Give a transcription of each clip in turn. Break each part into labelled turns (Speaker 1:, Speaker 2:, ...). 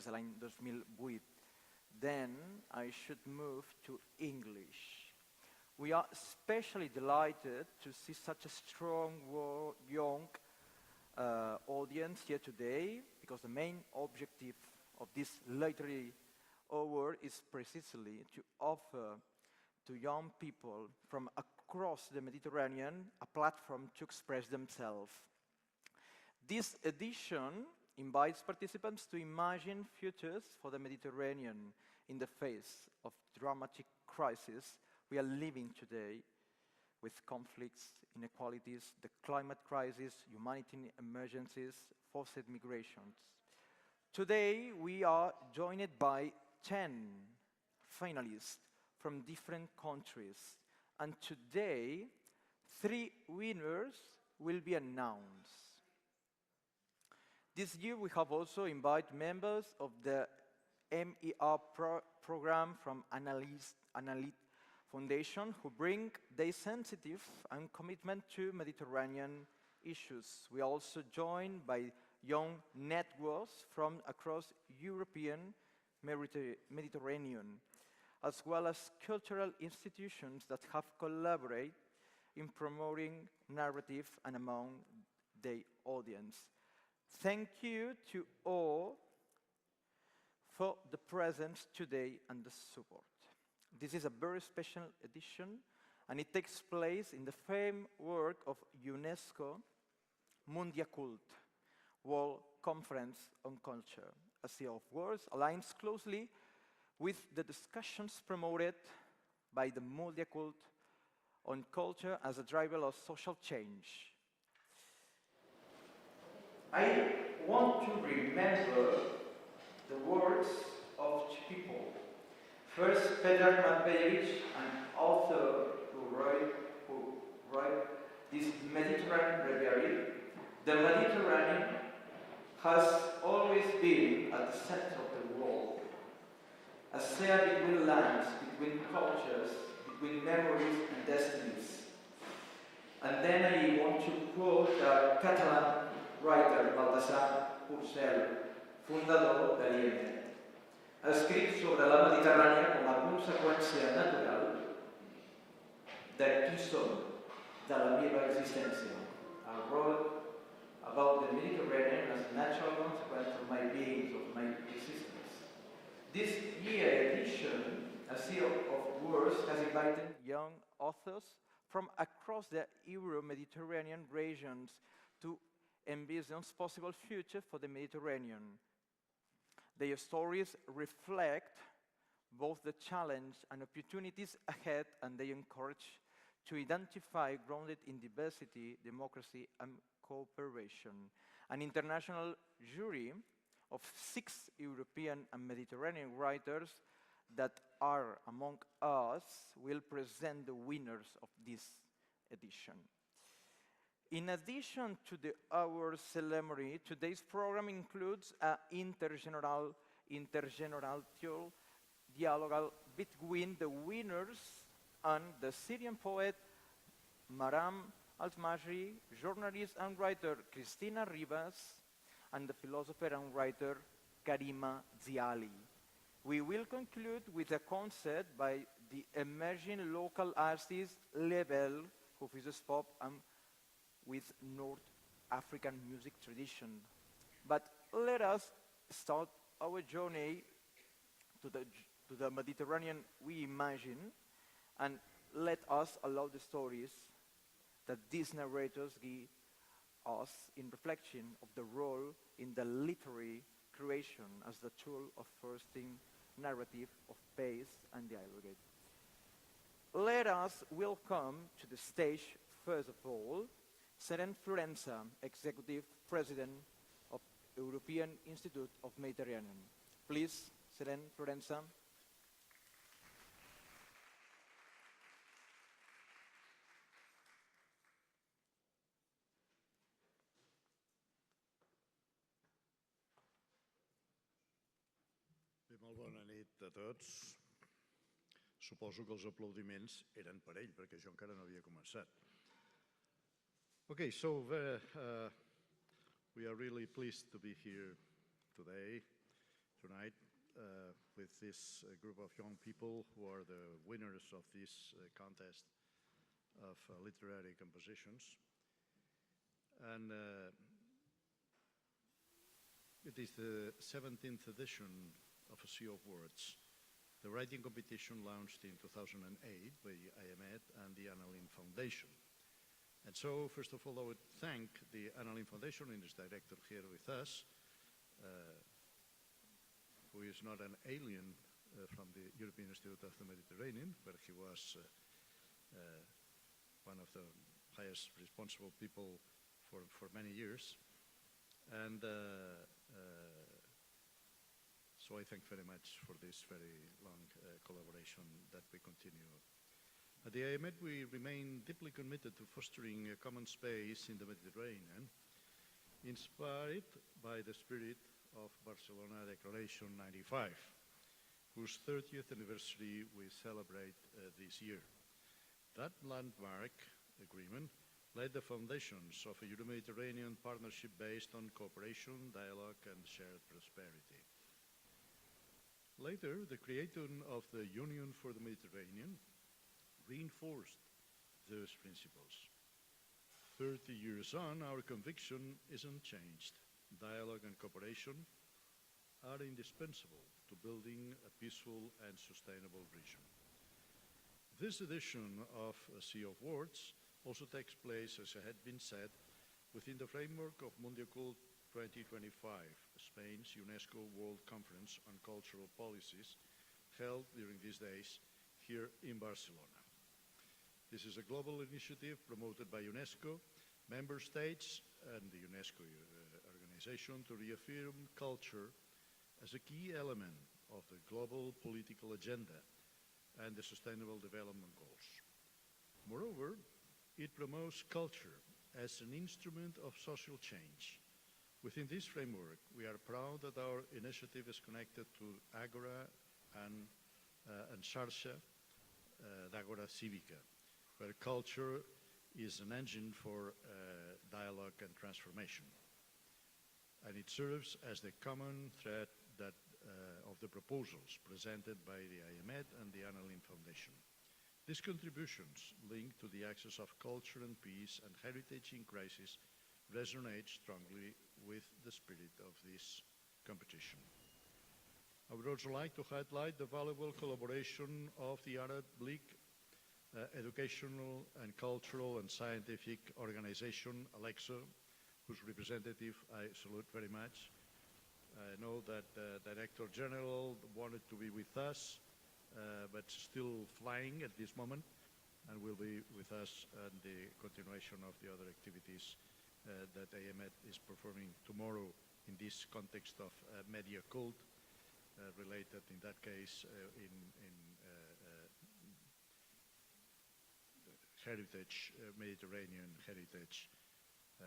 Speaker 1: des de l'any 2008. Then I should move to English. We are especially delighted to see such a strong, young audience here today, because the main objective of this literary award is precisely to offer to young people from across the Mediterranean a platform to express themselves. This edition invites participants to imagine futures for the Mediterranean in the face of dramatic crises we are living today, with conflicts, inequalities, the climate crisis, humanitarian emergencies, forced migrations. Today, we are joined by 10 finalists from different countries, and today, 3 winners will be announced. This year, we have also invited members of the MER program from Analyst Foundation, who bring their sensitive and commitment to Mediterranean issues. We are also joined by young networks from across European Mediterranean, as well as cultural institutions that have collaborated in promoting narrative and among their audience. Thank you to all for the presence today and the support. This is a very special edition, and it takes place in the framework of UNESCO Mundiacult, World Conference on Culture. A Sea of Words aligns closely with the discussions promoted by the Mundiacult on culture as a driver of social change. I want to remember the words of two people. First, Petar Matveevich, an author who wrote this Mediterranean breviary. The Mediterranean has always been at the center of the world, a sea between lands, between cultures, between memories and destinies. And then I want to quote the Catalan writer Abdelazem, fundador de l'IEM. Ha escrit sobre la Mediterrània com a conseqüència natural de qui som, de la meva existència. I wrote about the Mediterranean as a natural consequence of my being, of my existence. This year edition, A Sea of Words, has invited young authors from across the Euro-Mediterranean regions to envision a possible future for the Mediterranean. Their stories reflect both the challenge and opportunities ahead, and they encourage to identify grounded in diversity, democracy, and cooperation. An international jury of 6 European and Mediterranean writers that are among us will present the winners of this edition. In addition to the award ceremony, today's program includes an intergenerational dialogue between the winners and the Syrian poet Maram, al-Masri, journalist and writer Cristina Rivas, and the philosopher and writer Karima Ziali. We will conclude with a concert by the emerging local artist Lebel, who fuses pop and with North African music tradition. But let us start our journey to the Mediterranean we imagine, and let us allow the stories that these narrators give us in reflection of the role in the literary creation as the tool of fostering narrative of pace and dialogue. Let us welcome to the stage, first of all, Seren Florenza, Executive President of European Institute of Mediterranean. Please, Seren Florenza.
Speaker 2: Molt bona nit a tots. Suposo que els aplaudiments eren per ell, perquè jo encara no havia començat. Okay, so we are really pleased to be here today, tonight with this group of young people who are the winners of this contest of literary compositions. And it is the 17th edition of A Sea of Words, the writing competition launched in 2008 by IMED and the Annalyn Foundation. And so, first of all, I would thank the Annalyn Foundation and its director here with us, who is not an alien from the European Institute of the Mediterranean, where he was one of the highest responsible people for many years. And so I thank very much for this very long collaboration that we continue. At the IMED, we remain deeply committed to fostering a common space in the Mediterranean, inspired by the spirit of Barcelona Declaration 95, whose 30th anniversary we celebrate this year. That landmark agreement laid the foundations of a Euro-Mediterranean partnership based on cooperation, dialogue, and shared prosperity. Later, the creation of the Union for the Mediterranean reinforced those principles. 30 years on, our conviction isn't changed. Dialogue and cooperation are indispensable to building a peaceful and sustainable region. This edition of A Sea of Words also takes place, as had been said, within the framework of Mundiacult 2025, Spain's UNESCO World Conference on Cultural Policies, held during these days here in Barcelona. This is a global initiative promoted by UNESCO, member states, and the UNESCO organization to reaffirm culture as a key element of the global political agenda and the Sustainable Development Goals. Moreover, it promotes culture as an instrument of social change. Within this framework, we are proud that our initiative is connected to Agora and Xarxa d'Agora Cívica, where culture is an engine for dialogue and transformation. And it serves as the common thread that, of the proposals presented by the IMED and the Annalyn Foundation. These contributions linked to the access of culture and peace and heritage in crisis resonate strongly with the spirit of this competition. I would also like to highlight the valuable collaboration of the Arab League educational and cultural and scientific organization, Alexo, whose representative I salute very much. I know that the Director General wanted to be with us, but still flying at this moment, and will be with us in the continuation of the other activities that IMED is performing tomorrow in this context of media cult, related in that case in heritage, Mediterranean heritage,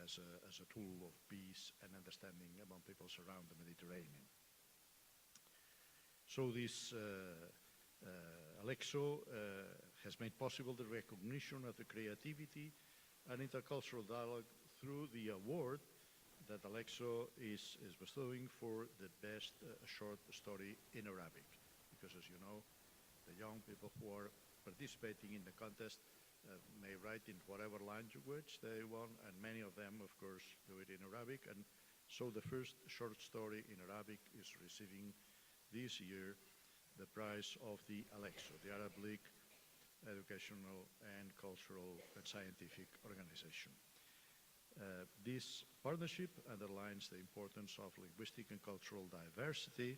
Speaker 2: as a tool of peace and understanding among peoples around the Mediterranean. So this Alexo has made possible the recognition of the creativity and intercultural dialogue through the award that Alexo is bestowing for the best short story in Arabic. Because as you know, the young people who are participating in the contest may write in whatever language they want, and many of them, of course, do it in Arabic. And so the first short story in Arabic is receiving this year the prize of the Alexo, the Arab League Educational and Cultural and Scientific Organization. This partnership underlines the importance of linguistic and cultural diversity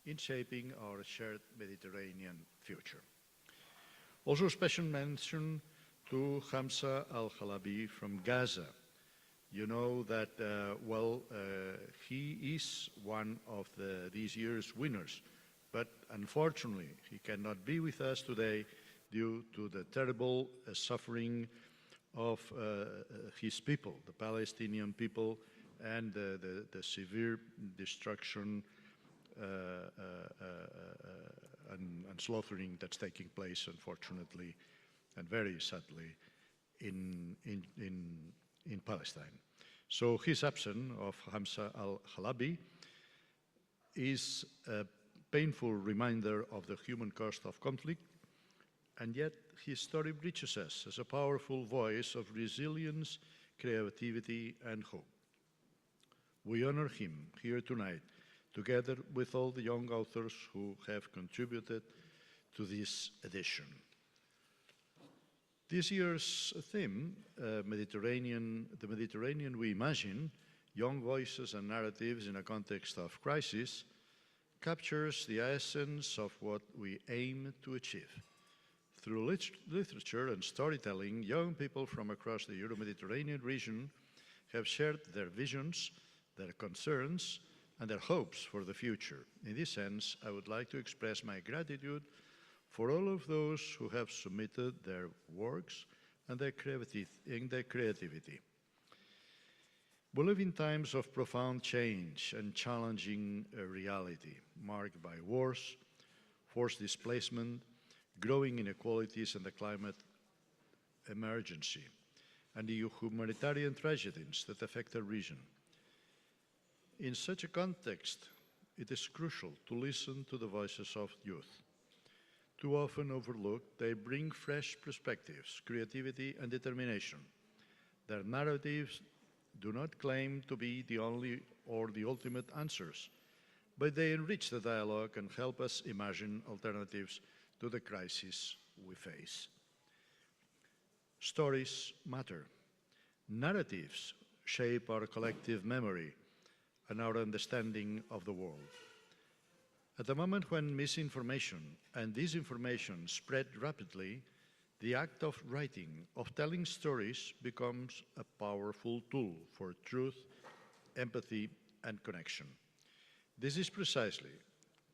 Speaker 2: in shaping our shared Mediterranean future. Also, special mention to Hamza al-Halabi from Gaza. You know that, he is one of this year's winners, but unfortunately he cannot be with us today due to the terrible suffering of his people, the Palestinian people, and the severe destruction and slaughtering that's taking place, unfortunately, and very sadly, in Palestine. So his absence of Hamza al-Halabi is a painful reminder of the human cost of conflict, and yet his story reaches us as a powerful voice of resilience, creativity, and hope. We honor him here tonight, together with all the young authors who have contributed to this edition. This year's theme, the Mediterranean we imagine, young voices and narratives in a context of crisis, captures the essence of what we aim to achieve. Through literature and storytelling, young people from across the Euro-Mediterrnean region have shared their visions, their concerns, and their hopes for the future. In this sense, I would like to express my gratitude for all of those who have submitted their works and their creativity. We live in times of profound change and challenging reality, marked by wars, forced displacement, growing inequalities and the climate emergency, and the humanitarian tragedies that affect our region. In such a context, it is crucial to listen to the voices of youth. Too often overlooked, they bring fresh perspectives, creativity, and determination. Their narratives do not claim to be the only or the ultimate answers, but they enrich the dialogue and help us imagine alternatives to the crisis we face. Stories matter. Narratives shape our collective memory and our understanding of the world. At the moment when misinformation and disinformation spread rapidly, the act of writing, of telling stories, becomes a powerful tool for truth, empathy, and connection. This is precisely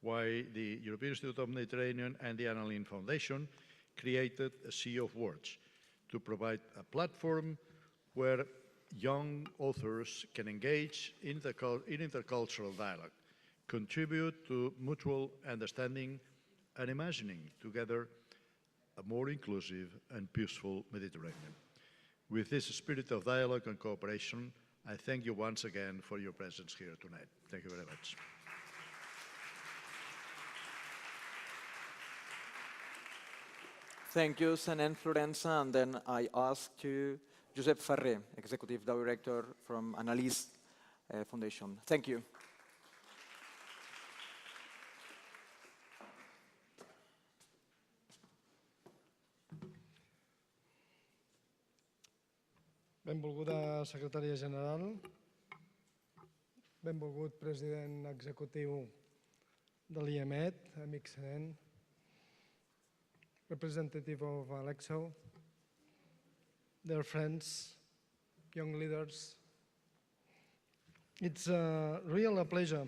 Speaker 2: why the European Institute of the Mediterranean and the Anna Lindh Foundation created a Sea of Words to provide a platform where young authors can engage in intercultural dialogue, contribute to mutual understanding, and imagining together a more inclusive and peaceful Mediterranean. With this spirit of dialogue and cooperation, I thank you once again for your presence here tonight. Thank you very much.
Speaker 3: Thank you, Senent Florenza, and then I ask to Josep Ferrer, Executive Director from Anna Lindh Foundation. Thank you.
Speaker 4: Benvolguda secretària general, benvolgut president executiu de l'IEMET, amic Senent, representative of Alexo, dear friends, young leaders. It's a real pleasure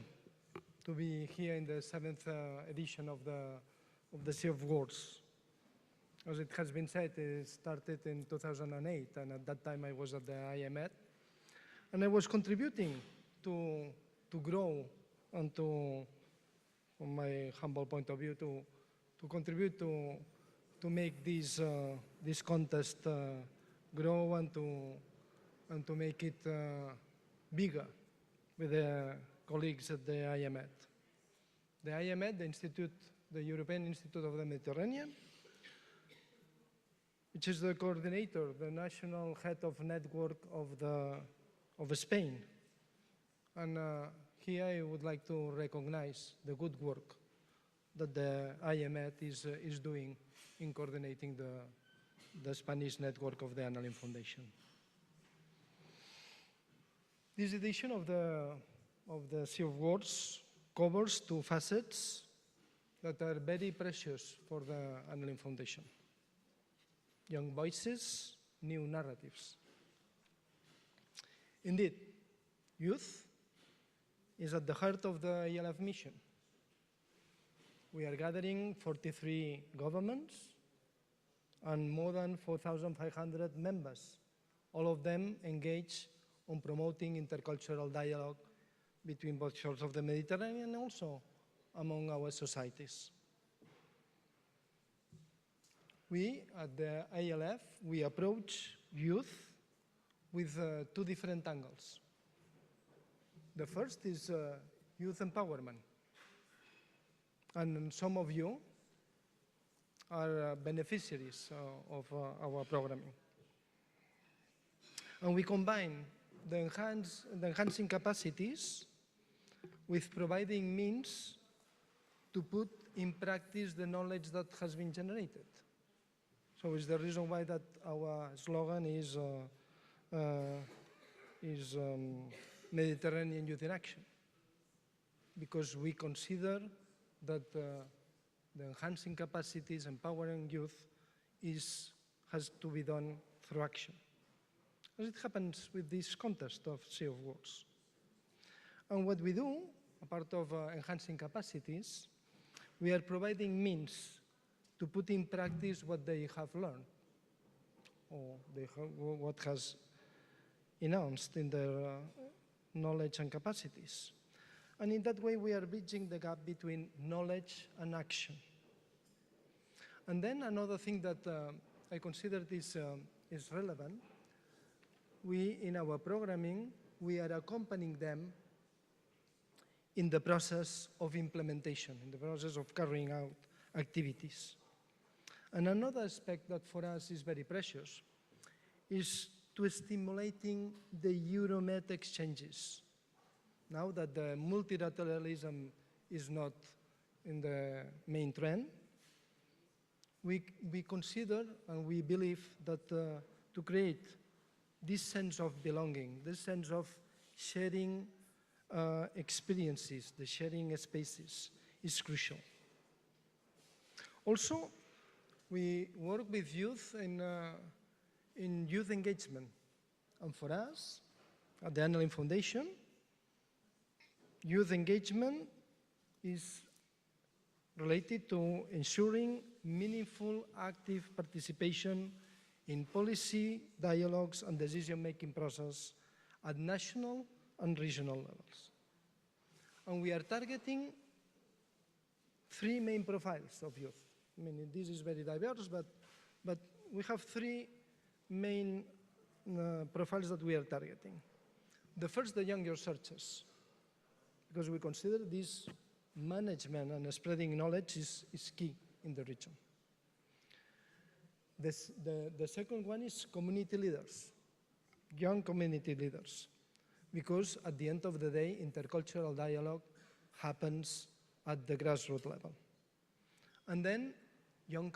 Speaker 4: to be here in the 7th edition of the Sea of Words. As it has been said, it started in 2008, and at that time I was at the IMF, and I was contributing to grow and to, from my humble point of view, to contribute to make this contest grow and to make it bigger with the colleagues at the IMF. The IMF, the European Institute of the Mediterranean, which is the coordinator, the national head of network of Spain. And here I would like to recognize the good work that the IMF is doing in coordinating the Spanish network of the Anna Lindh Foundation. This edition of the Sea of Words covers two facets that are very precious for the Anna Lindh Foundation. Young voices, new narratives. Indeed, youth is at the heart of the ELF mission. We are gathering 43 governments and more than 4,500 members, all of them engaged on promoting intercultural dialogue between both shores of the Mediterranean and also among our societies. We, at the ALF, we approach youth with two different angles. The first is youth empowerment. and some of you are beneficiaries of our programming. And we combine the enhancing capacities with providing means to put in practice the knowledge that has been generated. So it's the reason why that our slogan is Mediterranean Youth in Action, because we consider that the enhancing capacities, empowering youth, has to be done through action, as it happens with this contest of Sea of Words. And what we do, apart of enhancing capacities, we are providing means to put in practice what they have learned, or what has announced in their knowledge and capacities. And in that way, we are bridging the gap between knowledge and action. And then another thing that I consider is relevant, in our programming, we are accompanying them in the process of implementation, in the process of carrying out activities. And another aspect that for us is very precious is to stimulating the Euro-Med exchanges. Now that the multilateralism is not in the main trend, we consider and we believe that to create this sense of belonging, this sense of sharing experiences, the sharing spaces, is crucial. Also, we work with youth in youth engagement. And for us, at the Anneling Foundation, youth engagement is related to ensuring meaningful, active participation in policy, dialogues, and decision-making process at national and regional levels. And we are targeting 3 main profiles of youth. I mean, this is very diverse, but we have 3 main profiles that we are targeting. The first, the younger searchers, because we consider this management and spreading knowledge is key in the region. The second one is community leaders, young community leaders, because at the end of the day, intercultural dialogue happens at the grassroots level. And then young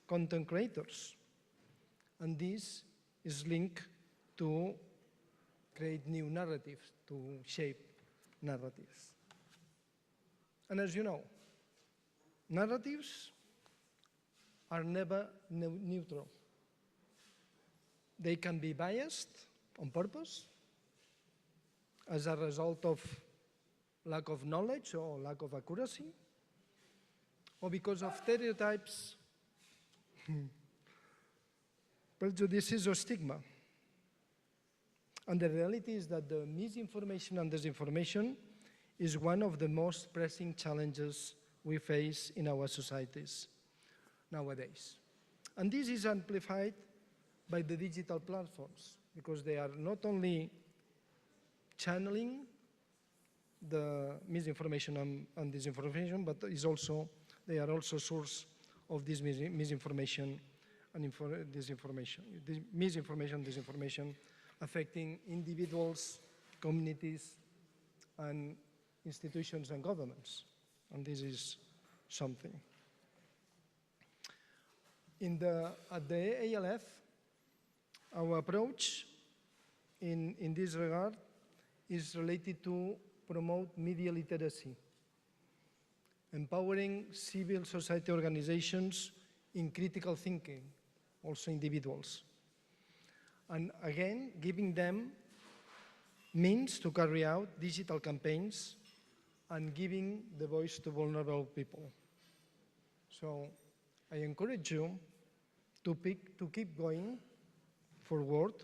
Speaker 4: content creators. And this is linked to create new narratives, to shape narratives. And as you know, narratives are never neutral. They can be biased on purpose as a result of lack of knowledge or lack of accuracy, or because of stereotypes, prejudices, or stigma. And the reality is that the misinformation and disinformation is one of the most pressing challenges we face in our societies nowadays. And this is amplified by the digital platforms, because they are not only channeling the misinformation and disinformation, but they are also source of this misinformation and disinformation. Misinformation, disinformation, affecting individuals, communities, and institutions and governments. And this is something. At the ALF, our approach in this regard is related to promote media literacy, empowering civil society organizations in critical thinking, also individuals. And again, giving them means to carry out digital campaigns and giving the voice to vulnerable people. So I encourage you to keep going forward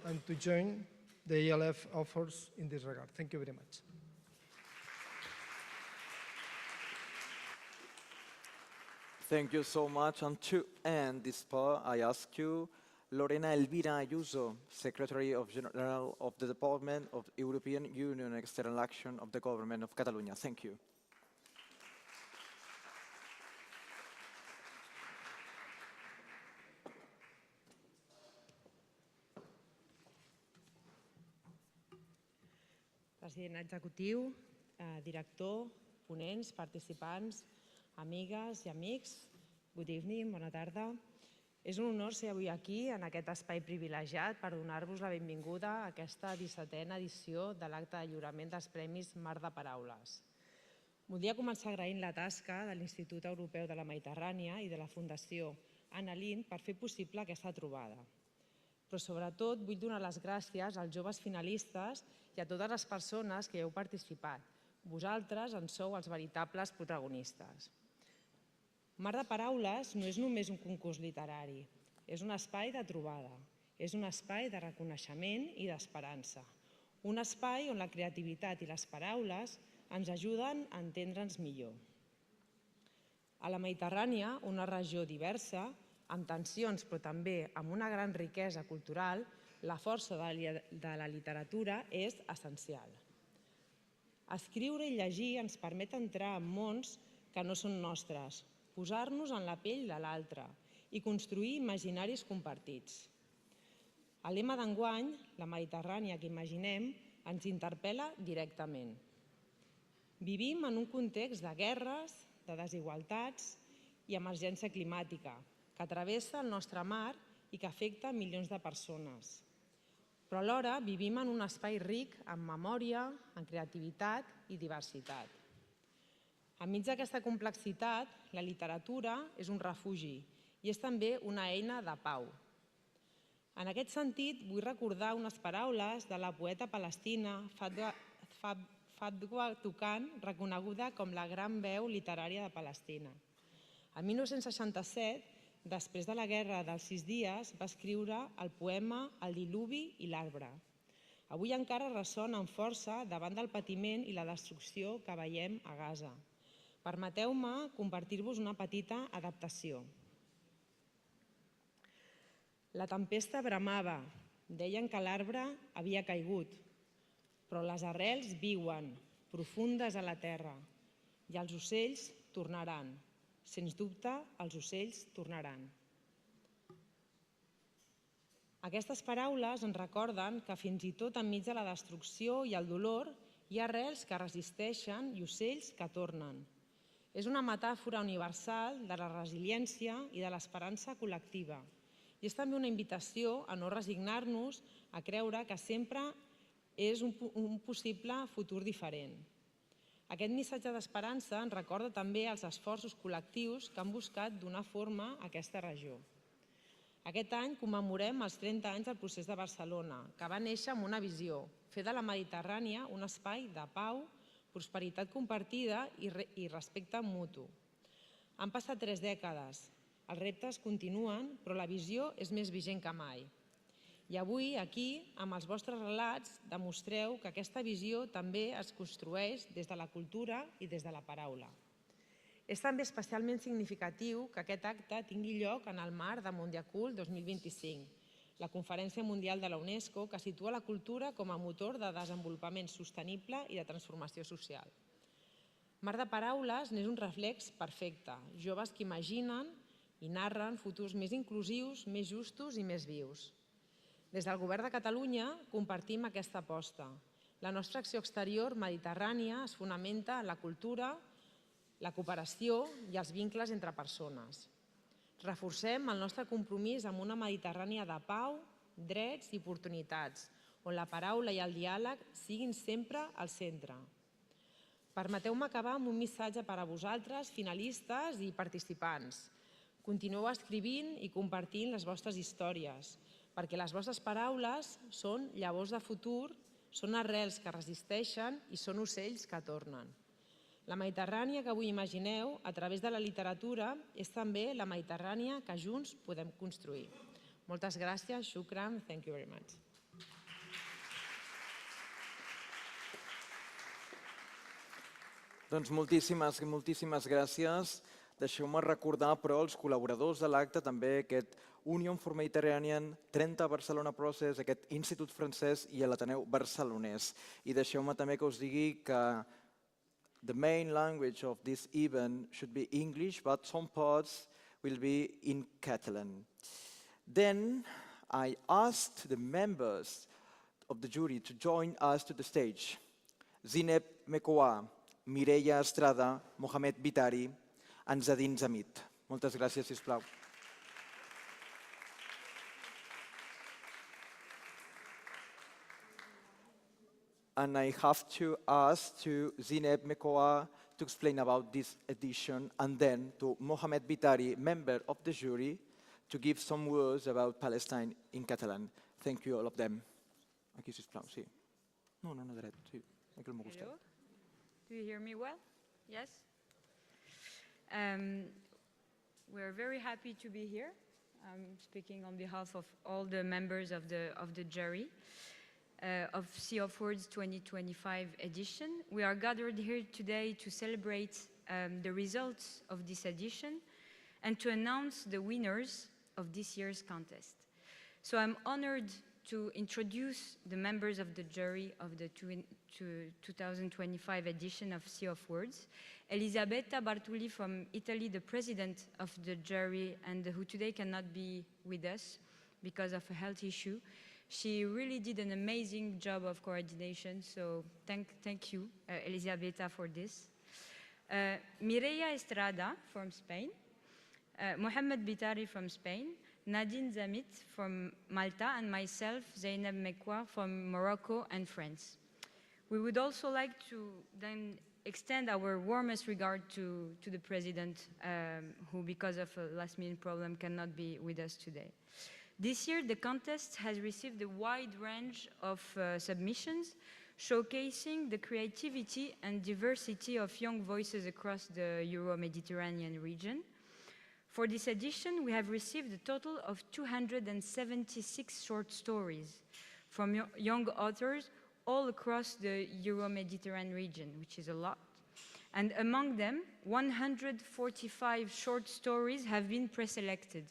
Speaker 4: and to join the ALF efforts in this regard. Thank you very much.
Speaker 3: Thank you so much. And to end this part, I ask you, Lorena Elvira Ayuso, Secretary General of the Department of European Union and External Action of the Government of Catalonia. Thank you.
Speaker 5: president executiu, director, ponents, participants, amigues i amics, good evening, bona tarda. És un honor ser avui aquí, en aquest espai privilegiat, per donar-vos la benvinguda a aquesta 17a edició de l'acte de lliurament dels Premis Mar de Paraules. Voldria començar agraint la tasca de l'Institut Europeu de la Mediterrània i de la Fundació Anna Lindh per fer possible aquesta trobada. Però sobretot vull donar les gràcies als joves finalistes i a totes les persones que hi heu participat. Vosaltres en sou els veritables protagonistes. Mar de Paraules no és només un concurs literari, és un espai de trobada, és un espai de reconeixement i d'esperança, un espai on la creativitat i les paraules ens ajuden a entendre'ns millor. A la Mediterrània, una regió diversa, amb tensions però també amb una gran riquesa cultural, la força de la literatura és essencial. Escriure i llegir ens permet entrar en mons que no són nostres, posar-nos en la pell de l'altre i construir imaginaris compartits. El lema d'enguany, la Mediterrània que imaginem, ens interpel·la directament. Vivim en un context de guerres, de desigualtats i emergència climàtica que travessa el nostre mar i que afecta milions de persones. Però alhora vivim en un espai ric en memòria, en creativitat i diversitat. Enmig d'aquesta complexitat, la literatura és un refugi i és també una eina de pau. En aquest sentit, vull recordar unes paraules de la poeta palestina Fatwa Tuqan, reconeguda com la gran veu literària de Palestina. El 1967, després de la Guerra dels 6 dies, va escriure el poema El diluvi i l'arbre. Avui encara ressona amb força davant del patiment i la destrucció que veiem a Gaza. Permeteu-me compartir-vos una petita adaptació. La tempesta bramava, deien que l'arbre havia caigut, però les arrels viuen, profundes a la terra, i els ocells tornaran. Sens dubte, els ocells tornaran. Aquestes paraules ens recorden que fins i tot enmig de la destrucció i el dolor hi ha arrels que resisteixen i ocells que tornen. És una metàfora universal de la resiliència i de l'esperança col·lectiva. I és també una invitació a no resignar-nos a creure que sempre és un possible futur diferent. Aquest missatge d'esperança ens recorda també els esforços col·lectius que han buscat donar forma a aquesta regió. Aquest any commemorem els 30 anys del procés de Barcelona, que va néixer amb una visió, fer de la Mediterrània un espai de pau, prosperitat compartida i respecte mutu. Han passat 3 dècades, els reptes continuen, però la visió és més vigent que mai. I avui, aquí, amb els vostres relats, demostreu que aquesta visió també es construeix des de la cultura i des de la paraula. És també especialment significatiu que aquest acte tingui lloc en el marc de Mondiacult 2025, la Conferència Mundial de la UNESCO que situa la cultura com a motor de desenvolupament sostenible i de transformació social. Mar de Paraules n'és un reflex perfecte, joves que imaginen i narren futurs més inclusius, més justos i més vius. Des del Govern de Catalunya compartim aquesta aposta. La nostra acció exterior mediterrània es fonamenta en la cultura, la cooperació i els vincles entre persones. Reforcem el nostre compromís amb una Mediterrània de pau, drets i oportunitats, on la paraula i el diàleg siguin sempre al centre. Permeteu-me acabar amb un missatge per a vosaltres, finalistes i participants. Continueu escrivint i compartint les vostres històries, perquè les vostres paraules són llavors de futur, són arrels que resisteixen i són ocells que tornen. La Mediterrània que avui imagineu a través de la literatura és també la Mediterrània que junts podem construir. Moltes gràcies, shukran, thank you very much.
Speaker 3: Doncs moltíssimes gràcies. Deixeu-me recordar, però, els col·laboradors de l'acte, també aquest Union for Mediterranean, 30 Barcelona Process, aquest Institut francès i l'Ateneu barcelonès. I deixeu-me també que us digui que the main language of this event should be English, but some parts will be in Catalan. Then I asked the members of the jury to join us to the stage. Zineb Mekoa, Mireia Estrada, Mohamed Bitari, Anzadin Zamit. Moltes gràcies, sisplau. And I have to ask to Zineb Mekoa to explain about this edition, and then to Mohamed Bitari, member of the jury, to give some words about Palestine in Catalan. Thank you, all of them. Aquí, sisplau, sí. No, dret, sí.
Speaker 6: Hello. Do you hear me well? Yes? We're very happy to be here. I'm speaking on behalf of all the members of the jury of Sea of Words 2025 edition. We are gathered here today to celebrate the results of this edition and to announce the winners of this year's contest. So I'm honored to introduce the members of the jury of the 2025 edition of Sea of Words. Elisabetta Bartuli from Italy, the president of the jury, and who today cannot be with us because of a health issue. She really did an amazing job of coordination, so thank you, Elisabetta, for this. Mireia Estrada from Spain, Mohamed Bitari from Spain, Nadine Zamit from Malta, and myself, Zeynep Mekwa from Morocco and France. We would also like to then extend our warmest regard to the president, who, because of a last-minute problem, cannot be with us today. This year, the contest has received a wide range of submissions, showcasing the creativity and diversity of young voices across the Euro-Mediterranean region. For this edition, we have received a total of 276 short stories from young authors all across the Euro-Mediterranean region, which is a lot. And among them, 145 short stories have been preselected.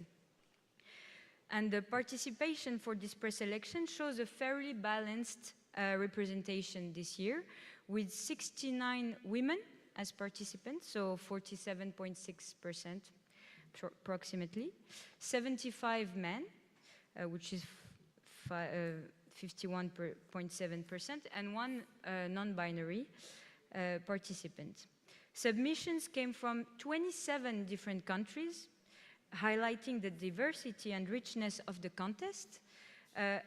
Speaker 6: And the participation for this preselection shows a fairly balanced representation this year, with 69 women as participants, so 47.6%. Approximately, 75 men, which is 51.7%, and one non-binary participant. Submissions came from 27 different countries, highlighting the diversity and richness of the contest.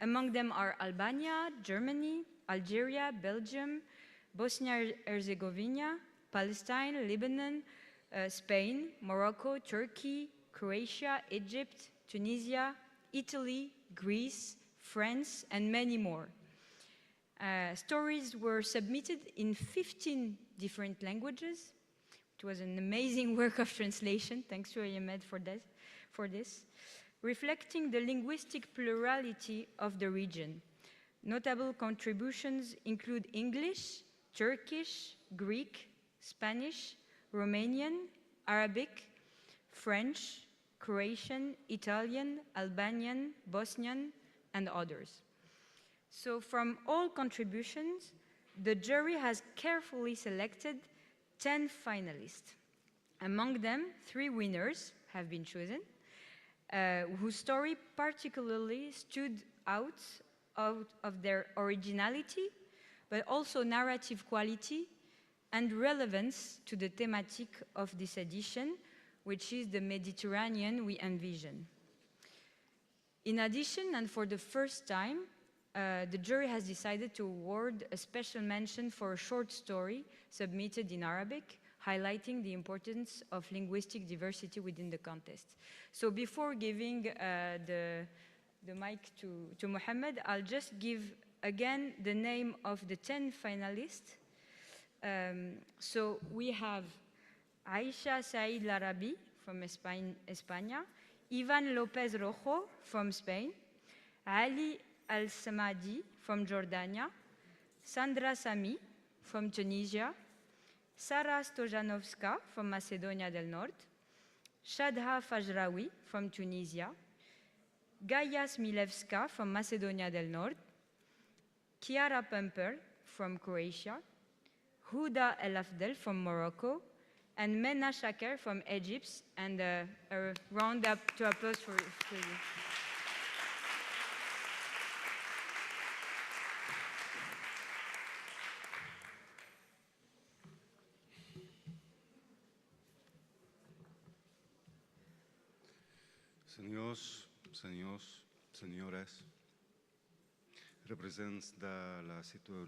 Speaker 6: Among them are Albania, Germany, Algeria, Belgium, Bosnia-Herzegovina, Palestine, Lebanon, Spain, Morocco, Turkey, Croatia, Egypt, Tunisia, Italy, Greece, France, and many more. Stories were submitted in 15 different languages. It was an amazing work of translation. Thanks to Ahmed for this, reflecting the linguistic plurality of the region. Notable contributions include English, Turkish, Greek, Spanish, Romanian, Arabic, French, Croatian, Italian, Albanian, Bosnian, and others. So from all contributions, the jury has carefully selected 10 finalists. Among them, 3 winners have been chosen, whose story particularly stood out of their originality, but also narrative quality and relevance to the thematic of this edition, which is the Mediterranean we envision. In addition, and for the first time, the jury has decided to award a special mention for a short story submitted in Arabic, highlighting the importance of linguistic diversity within the contest. So before giving the mic to Mohamed, I'll just give again the name of the 10 finalists. So we have Aisha Said Larabi from Spain, Ivan Lopez Rojo from Spain, Ali Al-Samadi from Jordania, Sandra Sami from Tunisia, Sara Stojanovska from Macedonia del Nord, Shadha Fajrawi from Tunisia, Gaia Smilevska from Macedonia del Nord, Chiara Pumper from Croatia, Huda El Afdel from Morocco, and Mena Shaker from Egypt, and a round up to applause for you.
Speaker 7: senyores, representants de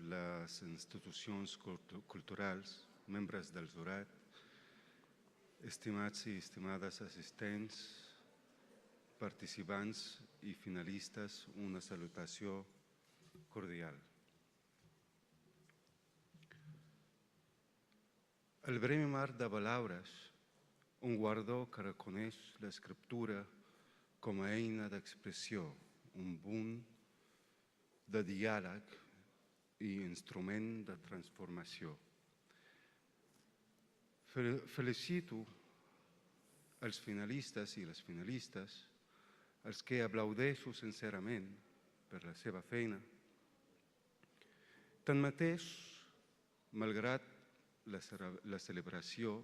Speaker 7: les institucions culturals, membres del jurat, estimats i estimades assistents, participants i finalistes, una salutació cordial. El Premi Mar de Benarous, un guardó que reconeix l'escriptura com a eina d'expressió, un punt de diàleg i instrument de transformació. Felicito els finalistes i les finalistes, els que aplaudeixo sincerament per la seva feina. Tanmateix, malgrat la celebració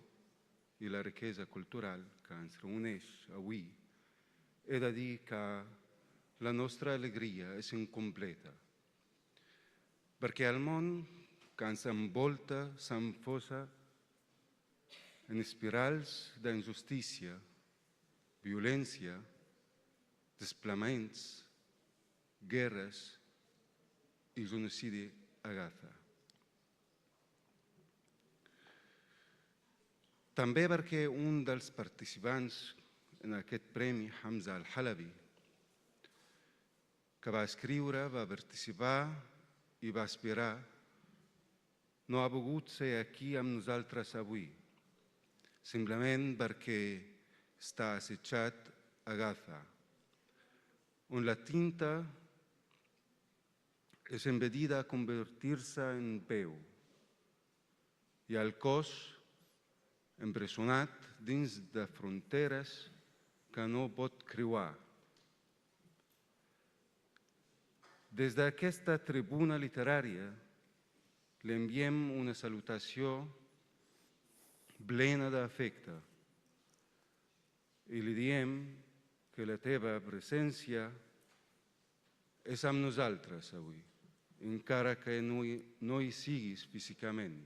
Speaker 7: i la riquesa cultural que ens reuneix avui, he de dir que la nostra alegria és incompleta, perquè el món que ens envolta s'enfonsa en espirals d'injustícia, violència, desplaçaments, guerres i genocidi a Gaza. També perquè un dels participants en aquest premi, Hamza al-Halabi, que va escriure, va participar i va aspirar, no ha pogut ser aquí amb nosaltres avui, simplement perquè està assetjat a Gaza, on la tinta és impedida a convertir-se en peu i el cos empresonat dins de fronteres que no pot creuar. Des d'aquesta tribuna literària li enviem una salutació plena d'afecte i li diem que la teva presència és amb nosaltres avui, encara que no hi siguis físicament.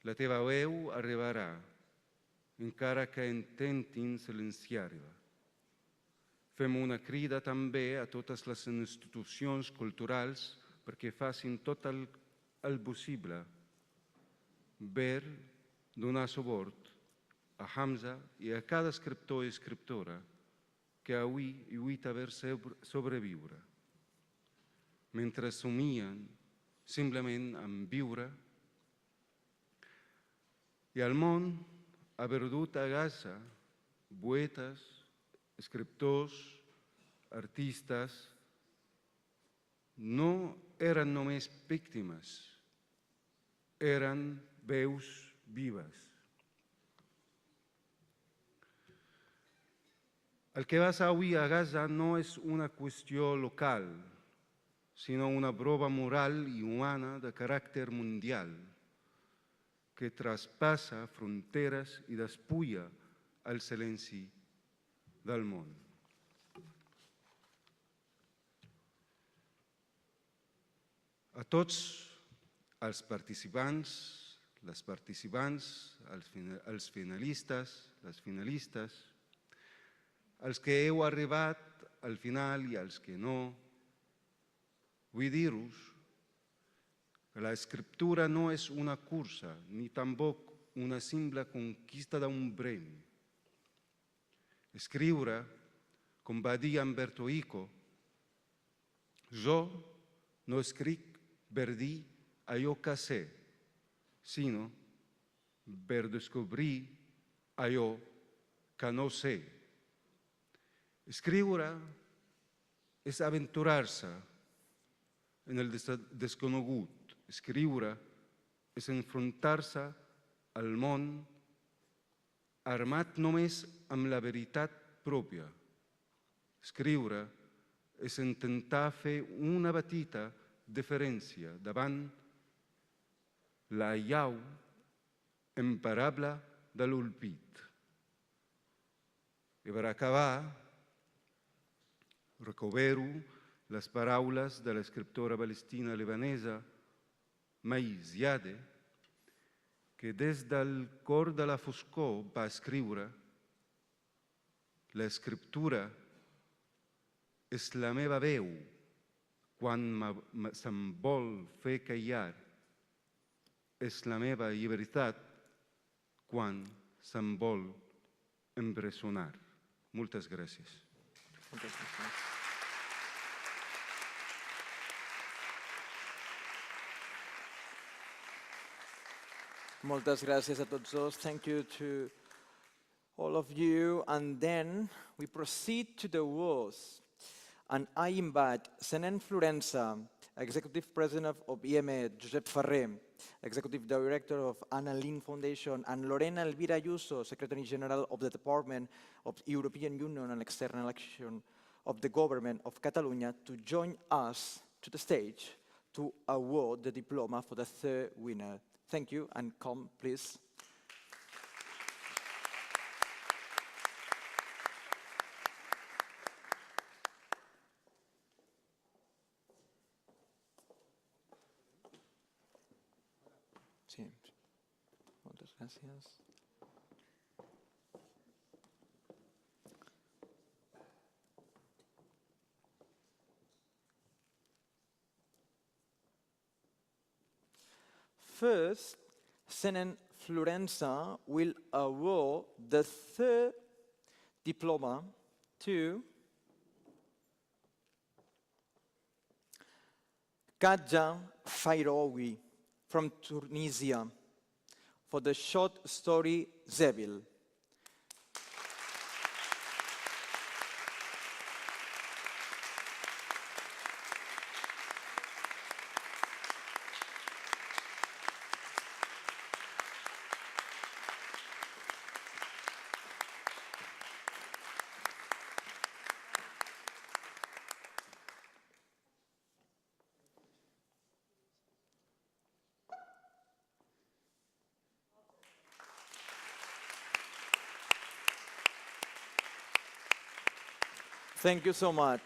Speaker 7: La teva veu arribarà, encara que intentin silenciar-la. Fem una crida també a totes les institucions culturals perquè facin tot el possible per donar suport a Hamza i a cada escriptor i escriptora que avui lluita per sobreviure, mentre somien simplement amb viure. I el món ha perdut a Gaza poetes, escriptors, artistes. No eren només víctimes, eren veus vives. El que passa avui a Gaza no és una qüestió local, sinó una prova moral i humana de caràcter mundial, que traspassa fronteres i despulla el silenci del món. A tots els participants, les participants, els finalistes, les finalistes, els que heu arribat al final i els que no, vull dir-vos que l'escriptura no és una cursa, ni tampoc una simple conquista d'un premi. Escriure, com va dir Umberto Eco, jo no escric per dir allò que sé, sinó per descobrir allò que no sé. Escriure és aventurar-se en el desconegut. Escriure és enfrontar-se al món armat només amb la veritat pròpia. Escriure és intentar fer una petita diferència davant la llau imparable de l'olvid. I per acabar, recupero les paraules de l'escriptora palestina libanesa Karima Ziali, que des del cor de la foscor va escriure: l'escriptura és la meva veu quan se'm vol fer callar. És la meva llibertat quan se'm vol empresonar. Moltes gràcies.
Speaker 3: Moltes gràcies. Moltes gràcies a tots dos. Thank you to all of you. And then we proceed to the words. And I invite Senent Florença, Executive President of IME, Josep Ferrer, Executive Director of Anna Lynn Foundation, and Lorena Elvira Ayuso, Secretary General of the Department of European Union and External Action of the Government of Catalonia, to join us to the stage to award the diploma for the third winner. Thank you, and come, please. Sí. Muchas gracias. First, Senent Florença will award the third diploma to Kadja Fairoui from Tunisia for the short story Zebil. Thank you so much.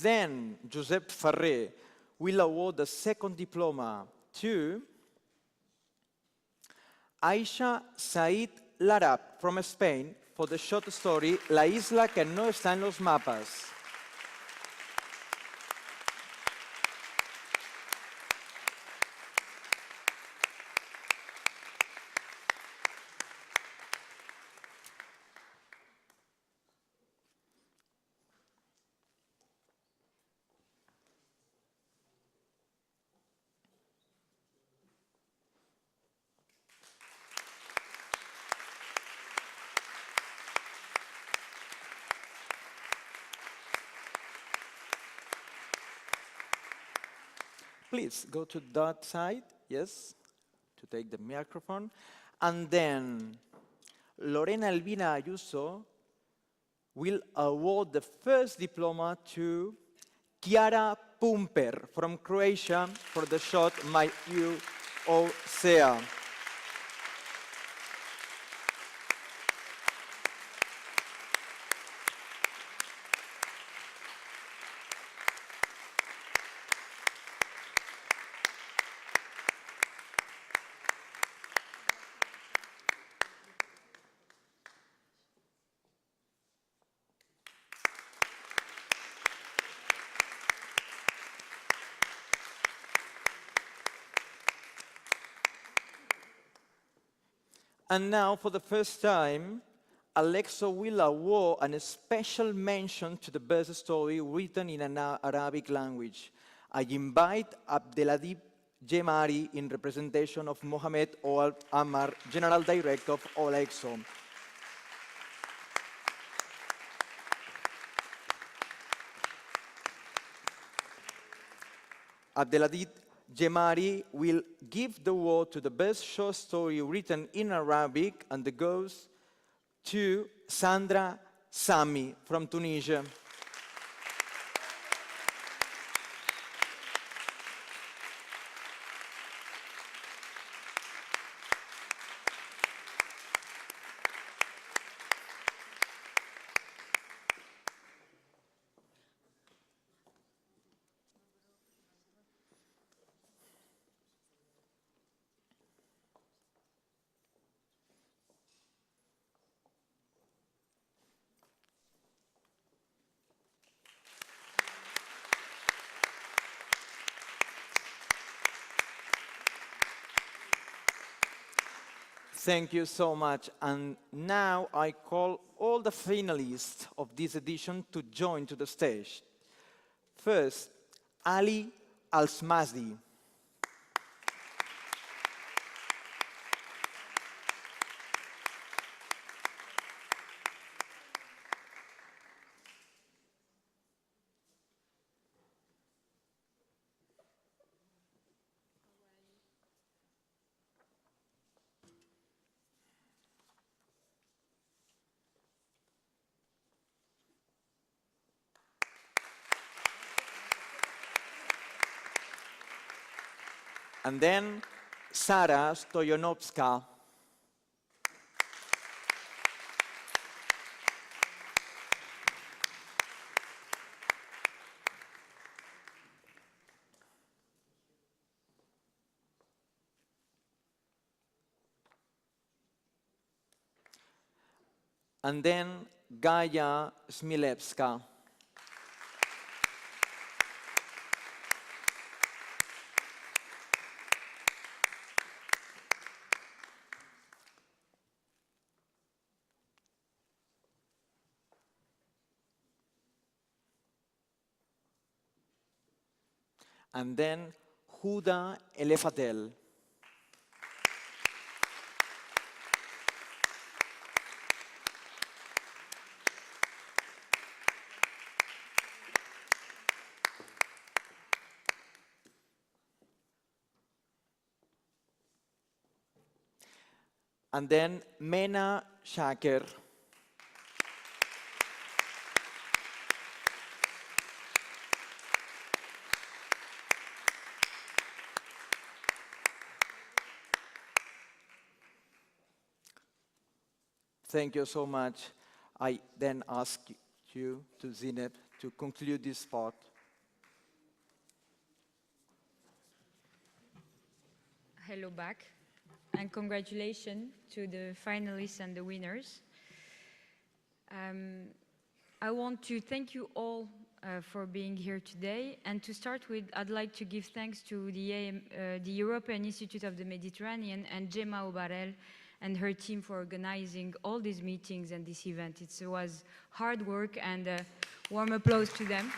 Speaker 3: Then, Josep Ferrer will award the second diploma to Aisha Said Larab from Spain for the short story La isla que no está en los mapas. Please go to that side, yes, to take the microphone. And then Lorena Elvira Ayuso will award the first diploma to Chiara Pumper from Croatia for the short My UOCA. And now, for the first time, Alexo will award a special mention to the best story written in an Arabic language. I invite Abdelazem Jemari in representation of Mohamed Oal Ammar, General Director of Alexo. Abdelazem Jemari will give the award to the best short story written in Arabic, and it goes to Sandra Sami from Tunisia. Thank you so much. And now I call all the finalists of this edition to join to the stage. First, Ali al-Masri. And then Sara Stoyanovska. And then Gaia Smilevska. And then Huda Elefatel. And then Mena Shaker. Thank you so much. I then ask you to Zineb to conclude this part.
Speaker 6: Hello back, and congratulations to the finalists and the winners. I want to thank you all for being here today. And to start with, I'd like to give thanks to the European Institute of the Mediterranean and Gemma Obarel and her team for organizing all these meetings and this event. It was hard work, and a warm applause to them.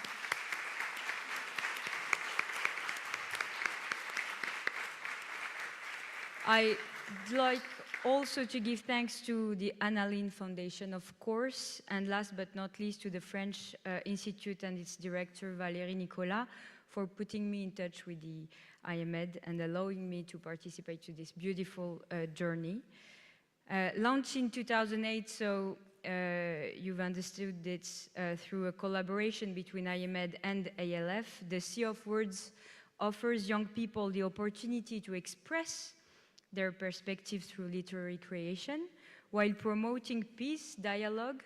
Speaker 6: I'd like also to give thanks to the Annaline Foundation, of course, and last but not least to the French Institute and its director, Valérie Nicolas, for putting me in touch with the IMED and allowing me to participate to this beautiful journey. Launched in 2008, so you've understood it's through a collaboration between IMED and ALF. The Sea of Words offers young people the opportunity to express their perspectives through literary creation, while promoting peace, dialogue,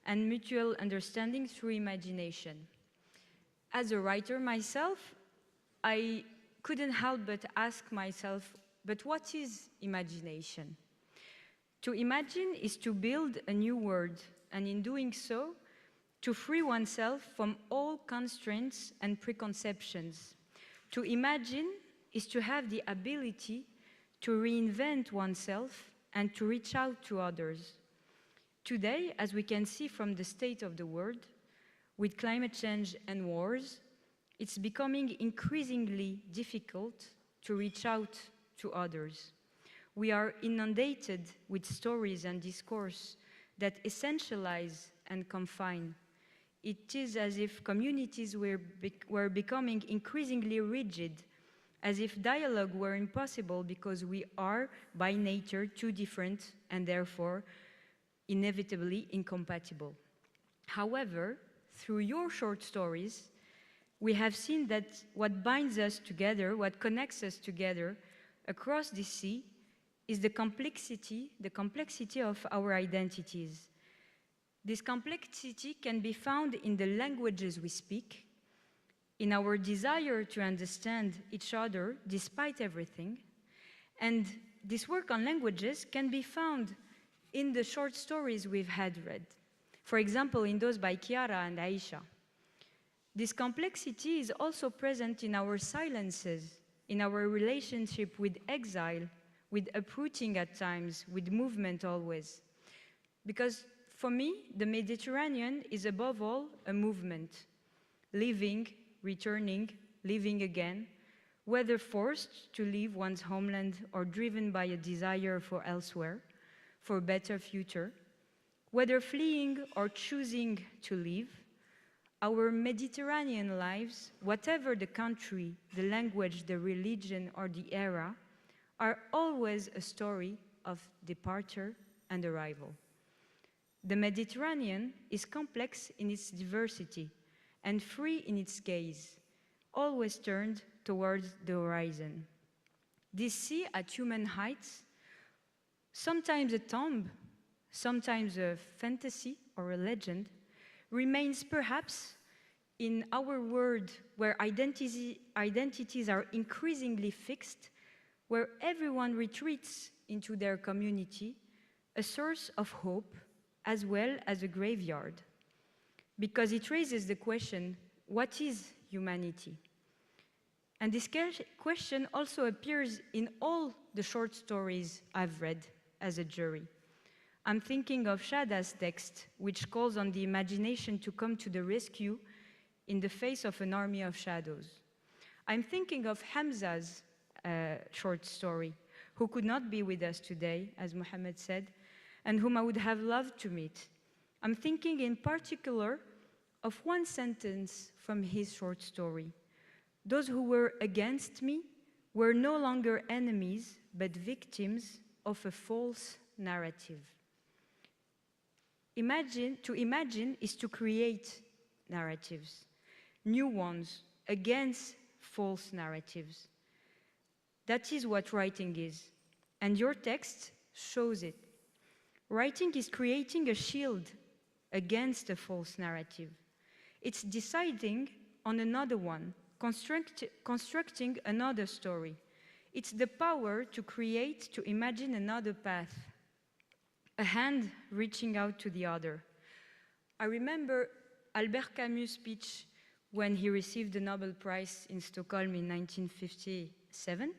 Speaker 6: and mutual understanding through imagination. As a writer myself, I couldn't help but ask myself, but what is imagination? To imagine is to build a new world, and in doing so, to free oneself from all constraints and preconceptions. To imagine is to have the ability to reinvent oneself and to reach out to others. Today, as we can see from the state of the world, with climate change and wars, it's becoming increasingly difficult to reach out to others. We are inundated with stories and discourse that essentialize and confine. It is as if communities were becoming increasingly rigid, as if dialogue were impossible because we are, by nature, too different and therefore inevitably incompatible. However, through your short stories, we have seen that what binds us together, what connects us together across the sea, is the complexity of our identities. This complexity can be found in the languages we speak, in our desire to understand each other despite everything, and this work on languages can be found in the short stories we've had read. For example, in those by Chiara and Aisha. This complexity is also present in our silences, in our relationship with exile, with uprooting at times, with movement always. Because for me, the Mediterranean is above all a movement, living, returning, living again, whether forced to leave one's homeland or driven by a desire for elsewhere, for a better future, whether fleeing or choosing to live. Our Mediterranean lives, whatever the country, the language, the religion, or the era, are always a story of departure and arrival. The Mediterranean is complex in its diversity and free in its gaze, always turned towards the horizon. This sea at human heights, sometimes a tomb, sometimes a fantasy or a legend, remains perhaps in our world where identities are increasingly fixed, where everyone retreats into their community, a source of hope as well as a graveyard, because it raises the question, what is humanity? And this question also appears in all the short stories I've read as a jury. I'm thinking of Shada's text, which calls on the imagination to come to the rescue in the face of an army of shadows. I'm thinking of Hamza's short story, who could not be with us today, as Mohammed said, and whom I would have loved to meet. I'm thinking in particular of one sentence from his short story. Those who were against me were no longer enemies, but victims of a false narrative. To imagine is to create narratives, new ones, against false narratives. That is what writing is, and your text shows it. Writing is creating a shield against a false narrative. It's deciding on another one, constructing another story. It's the power to create, to imagine another path, a hand reaching out to the other. I remember Albert Camus' speech when he received the Nobel Prize in Stockholm in 1957.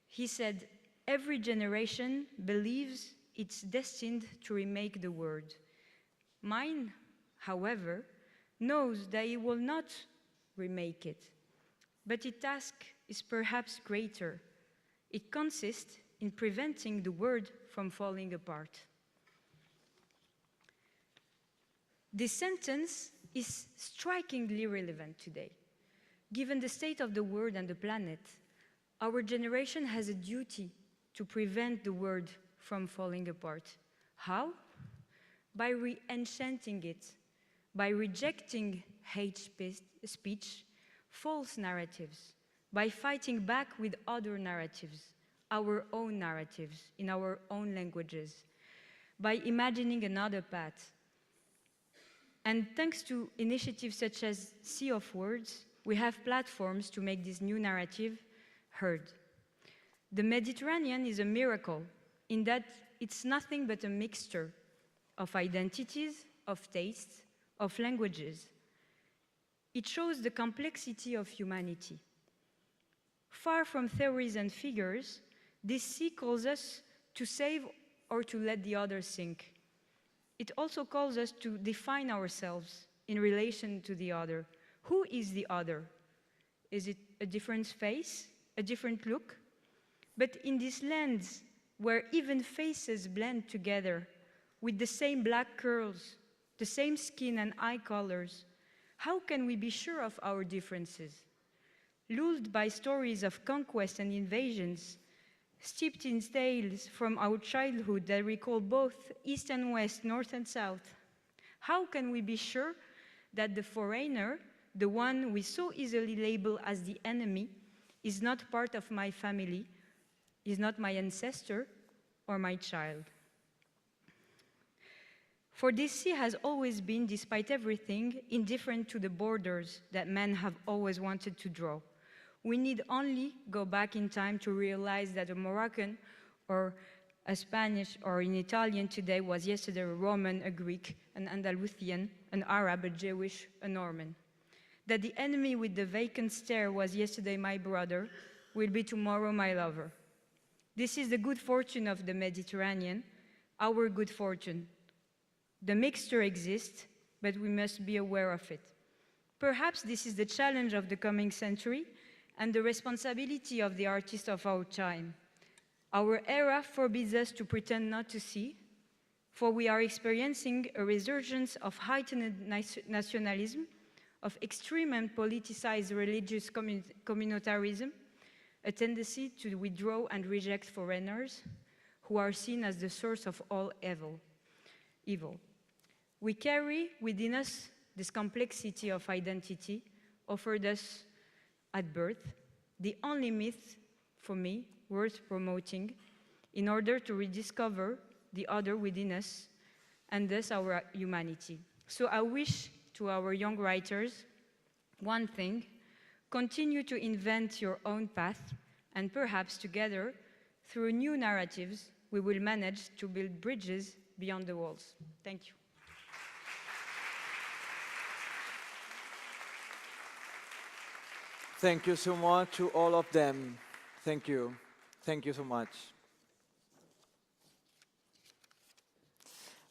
Speaker 6: He said, "Every generation believes it's destined to remake the world. Mine, however, knows that it will not remake it. But its task is perhaps greater. It consists in preventing the world from falling apart." This sentence is strikingly relevant today. Given the state of the world and the planet, our generation has a duty to prevent the world from falling apart. How? By re-enchanting it, by rejecting hate speech, false narratives, by fighting back with other narratives, our own narratives, in our own languages, by imagining another path. And thanks to initiatives such as Sea of Words, we have platforms to make this new narrative heard. The Mediterranean is a miracle in that it's nothing but a mixture of identities, of tastes, of languages. It shows the complexity of humanity. Far from theories and figures, this sea calls us to save or to let the other sink. It also calls us to define ourselves in relation to the other. Who is the other? Is it a different face, a different look? But in this lens, where even faces blend together with the same black curls, the same skin and eye colors, how can we be sure of our differences? Lulled by stories of conquest and invasions, steeped in tales from our childhood that recall both East and West, North and South, how can we be sure that the foreigner, the one we so easily label as the enemy, is not part of my family, is not my ancestor or my child? For this sea has always been, despite everything, indifferent to the borders that men have always wanted to draw. We need only go back in time to realize that a Moroccan or a Spanish or an Italian today was yesterday a Roman, a Greek, an Andalusian, an Arab, a Jewish, a Norman. That the enemy with the vacant stare was yesterday my brother, will be tomorrow my lover. This is the good fortune of the Mediterranean, our good fortune. The mixture exists, but we must be aware of it. Perhaps this is the challenge of the coming century and the responsibility of the artists of our time. Our era forbids us to pretend not to see, for we are experiencing a resurgence of heightened nationalism, of extreme and politicized religious communitarism, a tendency to withdraw and reject foreigners who are seen as the source of all evil. We carry within us this complexity of identity offered us at birth, the only myth, for me, worth promoting in order to rediscover the other within us and thus our humanity. So I wish to our young writers one thing: continue to invent your own path, and perhaps together, through new narratives, we will manage to build bridges beyond the walls. Thank you.
Speaker 3: Thank you so much to all of them. Thank you. Thank you so much.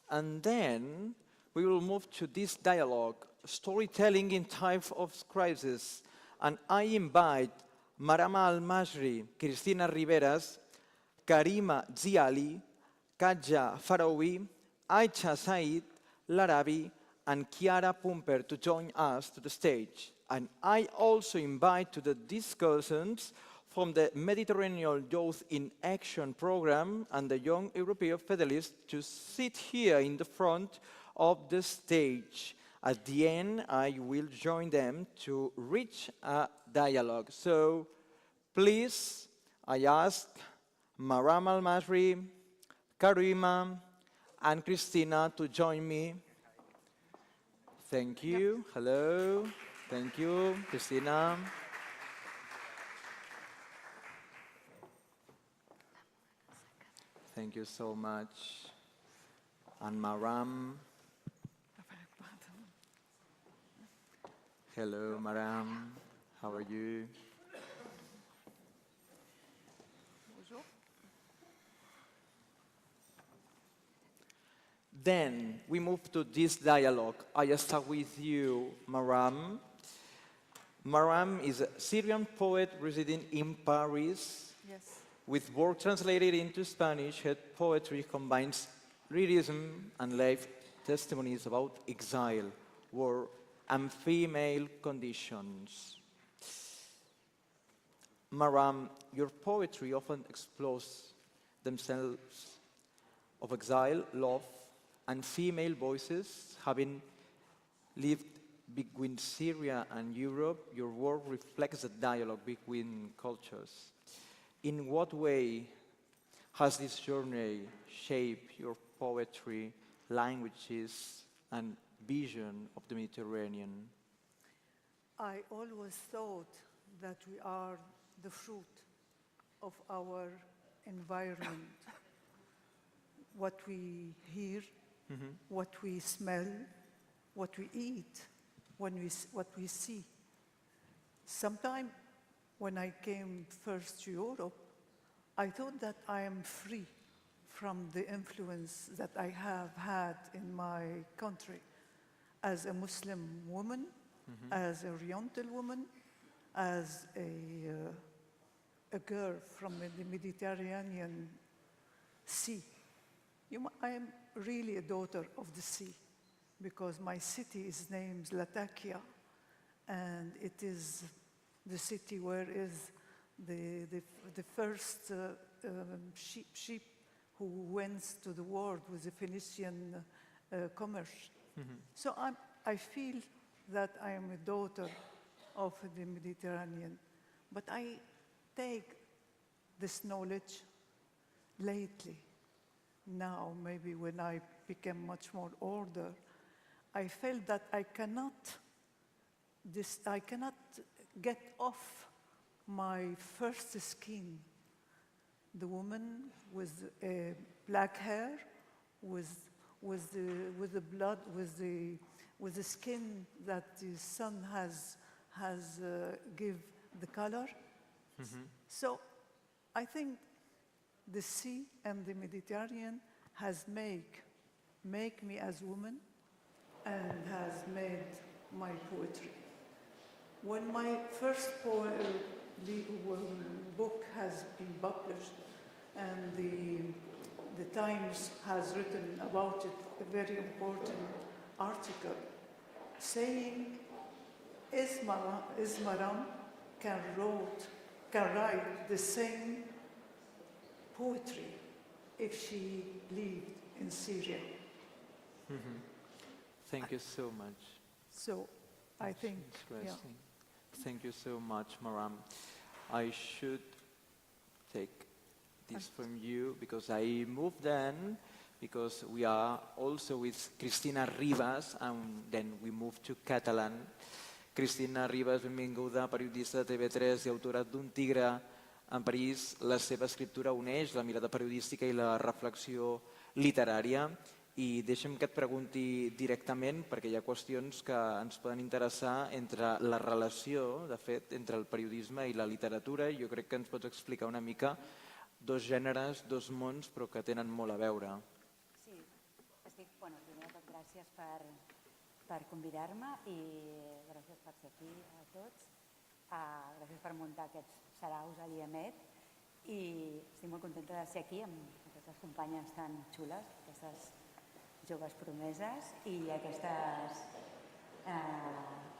Speaker 3: And then we will move to this dialogue, storytelling in times of crisis. And I invite Maram al-Masri, Cristina Rivas, Karima Ziali, Kaja Faraoui, Aisha Said, Larabi, and Chiara Pumper to join us to the stage. And I also invite to the Discussants from the Mediterranean Youth in Action program and the Young European Federalists to sit here in the front of the stage. At the end, I will join them to reach a dialogue. So please, I ask Maram al-Masri, Karima, and Cristina to join me. Thank you. Hello. Thank you, Cristina. Thank you so much. And Maram. Hello, Maram. How are you?
Speaker 8: Bonjour.
Speaker 3: Then we move to this dialogue. I start with you, Maram. Maram is a Syrian poet residing in Paris.
Speaker 8: Yes.
Speaker 3: With work translated into Spanish, her poetry combines lyricism and life testimonies about exile, war, and female conditions. Maram, your poetry often explores themselves of exile, love, and female voices. Having lived between Syria and Europe, your work reflects the dialogue between cultures. In what way has this journey shaped your poetry, languages, and vision of the Mediterranean?
Speaker 8: I always thought that we are the fruit of our environment. What we hear, what we smell, what we eat, what we see. Sometimes when I came first to Europe, I thought that I am free from the influence that I have had in my country as a Muslim woman, as an Oriental woman, as a girl from the Mediterranean Sea. I am really a daughter of the sea because my city is named Latakia, and it is the city where is the first ship who went to the world with the Phoenician commerce. So I feel that I am a daughter of the Mediterranean, but I take this knowledge lately. Now, maybe when I became much more older, I felt that I cannot get off my first skin. The woman with black hair, with the blood, with the skin that the sun has give the color. So I think the sea and the Mediterranean has make me as woman and has made my poetry. When my first book has been published and the Times has written about it a very important article saying Maram can write the same poetry if she lived in Syria.
Speaker 3: Thank you so much.
Speaker 8: So I think,
Speaker 3: Interesting. Thank you so much, Maram. I should take this from you because I moved then because we are also with Cristina Rivas and then we moved to Catalan. Cristina Rivas, benvinguda, periodista de TV3 i autora d'Un tigre en París. La seva escriptura uneix la mirada periodística i la reflexió literària. I deixa'm que et pregunti directament, perquè hi ha qüestions que ens poden interessar entre la relació, de fet, entre el periodisme i la literatura. Jo crec que ens pots explicar una mica dos gèneres, dos mons, però que tenen molt a veure.
Speaker 9: Sí, primer de tot, gràcies per convidar-me i gràcies per ser aquí a tots. Gràcies per muntar aquests saraus a l'IEMET i estic molt contenta de ser aquí amb aquestes companyes tan xules, aquestes joves promeses i aquestes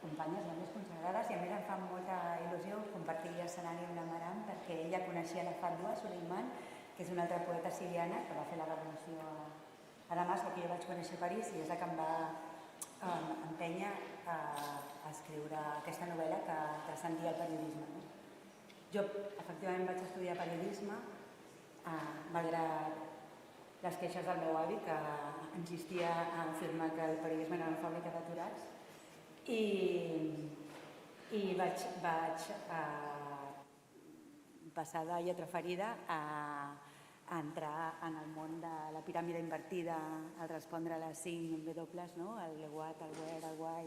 Speaker 9: companyes més consagrades. I a més em fa molta il·lusió compartir escenari amb la Maram perquè ella coneixia la Fatwa Suleiman, que és una altra poeta siriana que va fer la revolució a Damasc, que jo vaig conèixer a París i és la que em va empènyer a escriure aquesta novel·la que transcendia el periodisme. Jo efectivament vaig estudiar periodisme malgrat les queixes del meu avi, que insistia a afirmar que el periodisme era una fàbrica d'aturats, i vaig passar de lletra ferida a entrar en el món de la piràmide invertida, al respondre a les 5 W, el what, el where, el why,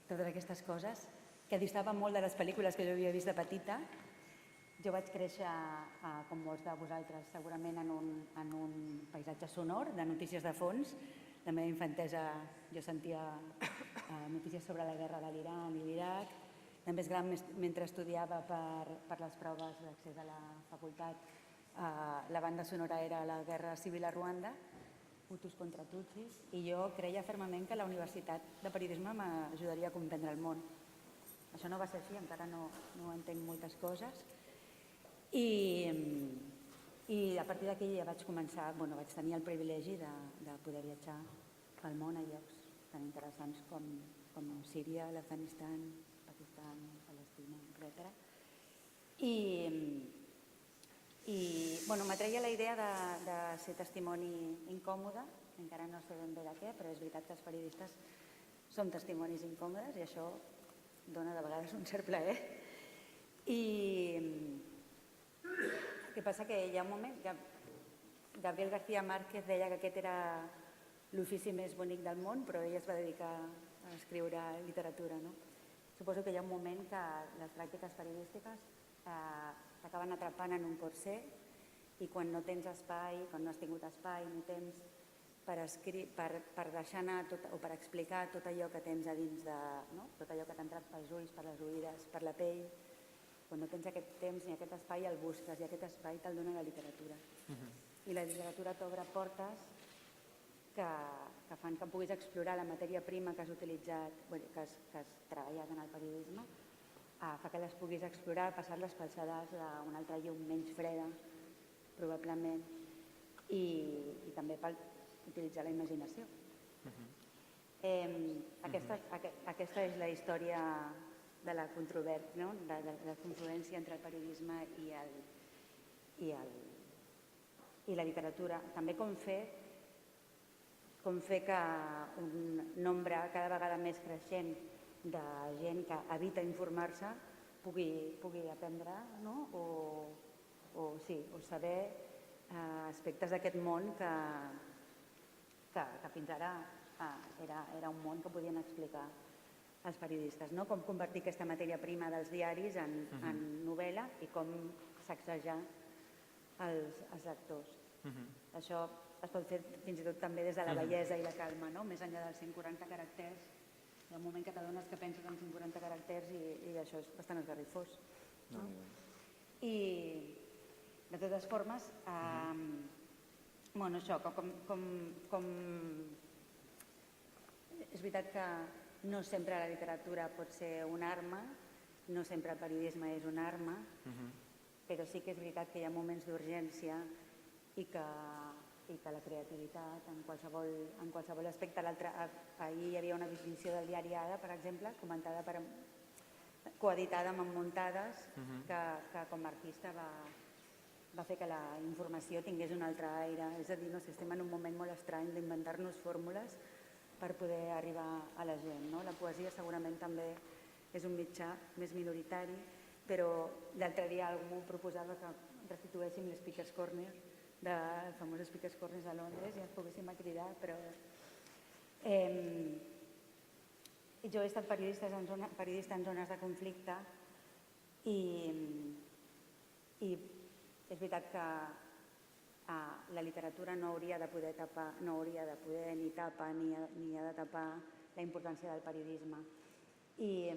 Speaker 9: totes aquestes coses, que distaven molt de les pel·lícules que jo havia vist de petita. Jo vaig créixer, com molts de vosaltres, segurament en un paisatge sonor, de notícies de fons. La meva infantesa jo sentia notícies sobre la guerra de l'Iran i l'Iraq. De més gran, mentre estudiava per les proves d'accés a la facultat, la banda sonora era la guerra civil a Ruanda, Hutus contra Tutsis, i jo creia fermament que la Universitat de Periodisme m'ajudaria a comprendre el món. Això no va ser així, encara no entenc moltes coses. I a partir d'aquí ja vaig començar, vaig tenir el privilegi de poder viatjar pel món a llocs tan interessants com Síria, l'Afganistan, Pakistan, Palestina, etc. I m'atreia la idea de ser testimoni incòmode, encara no sé ben bé de què, però és veritat que els periodistes som testimonis incòmodes i això dona de vegades un cert plaer. El que passa que hi ha un moment que Gabriel García Márquez deia que aquest era l'ofici més bonic del món, però ell es va dedicar a escriure literatura. Suposo que hi ha un moment que les pràctiques periodístiques t'acaben atrapant en un corser i quan no tens espai, quan no has tingut espai ni temps per deixar anar o per explicar tot allò que tens a dins tot allò que t'ha entrat pels ulls, per les oïdes, per la pell, quan no tens aquest temps ni aquest espai el busques i aquest espai te'l dona la literatura. I la literatura t'obre portes que fan que puguis explorar la matèria prima que has utilitzat, que has treballat en el periodisme, fa que les puguis explorar, passar-les pel sedàs d'una altra llum menys freda, probablement, i també per utilitzar la imaginació. Aquesta és la història de la controvèrsia, de la confluència entre el periodisme i la literatura. També com fer que un nombre cada vegada més creixent de gent que evita informar-se pugui aprendre o saber aspectes d'aquest món que fins ara era un món que podien explicar els periodistes, com convertir aquesta matèria prima dels diaris en novel·la i com sacsejar als lectors. Això es pot fer fins i tot també des de la bellesa i la calma, més enllà dels 140 caràcters. Hi ha un moment que t'adones que penses en 140 caràcters i això és bastant esgarrifós. I, de totes formes, això, com és veritat que no sempre la literatura pot ser una arma, no sempre el periodisme és una arma, però sí que és veritat que hi ha moments d'urgència i que la creativitat en qualsevol aspecte. Ahir hi havia una edició del diari Ara, per exemple, coeditada amb muntades, que com a artista va fer que la informació tingués un altre aire. És a dir, estem en un moment molt estrany d'inventar-nos fórmules per poder arribar a la gent. La poesia segurament també és un mitjà més minoritari, però l'altre dia algú proposava que restitueixin l'Speaker's Corner, del famós Speaker's Corner de Londres, i ens poguéssim cridar, però... Jo he estat periodista en zones de conflicte i és veritat que la literatura no hauria de poder ni tapar ni ha de tapar la importància del periodisme. I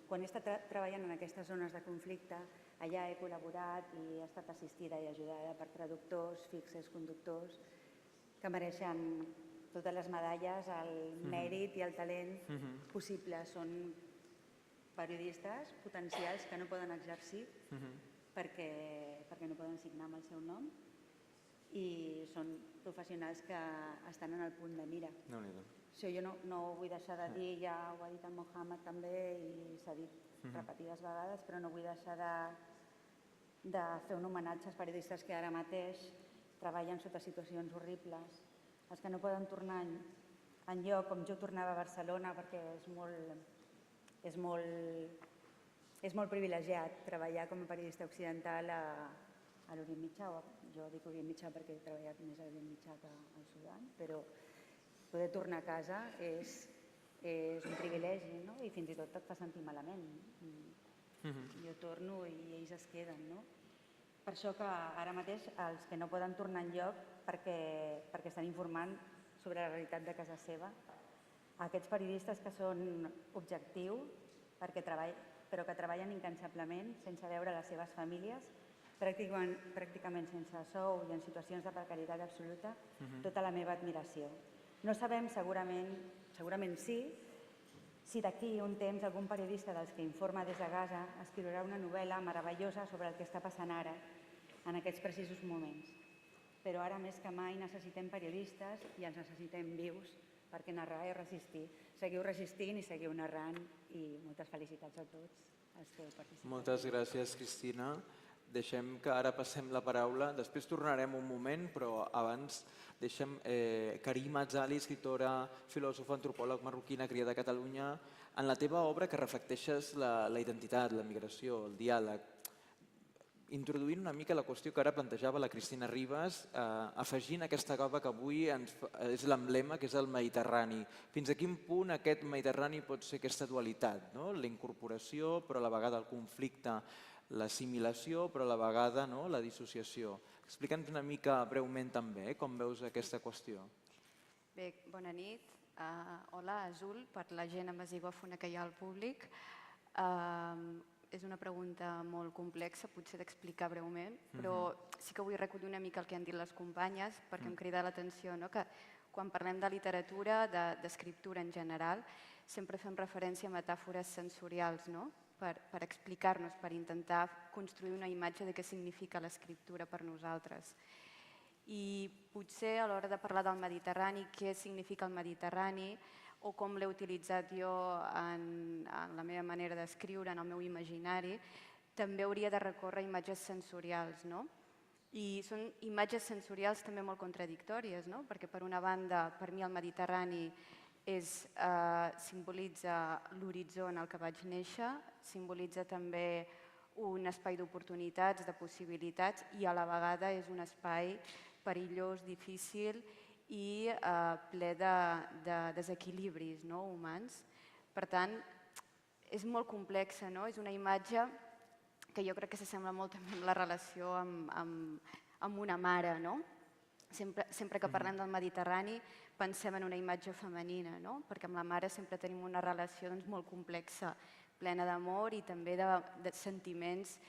Speaker 9: quan he estat treballant en aquestes zones de conflicte, allà he col·laborat i he estat assistida i ajudada per traductors, fixes, conductors, que mereixen totes les medalles, el mèrit i el talent possible. Són periodistes potencials que no poden exercir perquè no poden signar amb el seu nom i són professionals que estan en el punt de mira. Això jo no ho vull deixar de dir, ja ho ha dit el Mohamed també i s'ha dit repetides vegades, però no vull deixar de fer un homenatge als periodistes que ara mateix treballen sota situacions horribles, els que no poden tornar enlloc, com jo tornava a Barcelona, perquè és molt privilegiat treballar com a periodista occidental a l'Orient Mitjà. Jo dic Orient Mitjà perquè he treballat més a l'Orient Mitjà que al Sudan, però poder tornar a casa és un privilegi, i fins i tot et fa sentir malament. Jo torno i ells es queden. Per això que ara mateix els que no poden tornar enlloc perquè estan informant sobre la realitat de casa seva, aquests periodistes que són objectius però que treballen incansablement sense veure les seves famílies, pràcticament sense sou i en situacions de precarietat absoluta, tota la meva admiració. No sabem, segurament sí, si d'aquí un temps algun periodista dels que informa des de Gaza escriurà una novel·la meravellosa sobre el que està passant ara, en aquests precisos moments. Però ara més que mai necessitem periodistes i els necessitem vius perquè narrar és resistir. Seguiu resistint i seguiu narrant i moltes felicitats a tots els que heu participat.
Speaker 3: Moltes gràcies, Cristina. Deixem que ara passem la paraula. Després tornarem un moment, però abans deixem Karima Ziali, escriptora, filòsofa, antropòleg marroquina, criada a Catalunya. En la teva obra que reflecteixes la identitat, la migració, el diàleg, introduint una mica la qüestió que ara plantejava la Cristina Rivas, afegint aquesta capa que avui és l'emblema, que és el Mediterrani. Fins a quin punt aquest Mediterrani pot ser aquesta dualitat, la incorporació, però a la vegada el conflicte, l'assimilació, però a la vegada la dissociació. Explica'ns una mica breument també com veus aquesta qüestió.
Speaker 10: Bé, bona nit. Hola, Azul, per la gent amasigòfona que hi ha al públic. És una pregunta molt complexa, potser d'explicar breument, però sí que vull recollir una mica el que han dit les companyes, perquè em crida l'atenció que quan parlem de literatura, d'escriptura en general, sempre fem referència a metàfores sensorials, per explicar-nos, per intentar construir una imatge de què significa l'escriptura per nosaltres. I potser a l'hora de parlar del Mediterrani, què significa el Mediterrani, o com l'he utilitzat jo en la meva manera d'escriure, en el meu imaginari, també hauria de recórrer a imatges sensorials. I són imatges sensorials també molt contradictòries, perquè per una banda, per mi el Mediterrani simbolitza l'horitzó en el que vaig néixer, simbolitza també un espai d'oportunitats, de possibilitats, i a la vegada és un espai perillós, difícil i ple de desequilibris humans. Per tant, és molt complexa, és una imatge que jo crec que s'assembla molt també amb la relació amb amb una mare, no? Sempre que parlem del Mediterrani pensem en una imatge femenina, no? Perquè amb la mare sempre tenim una relació doncs, molt complexa, plena d'amor i també de sentiments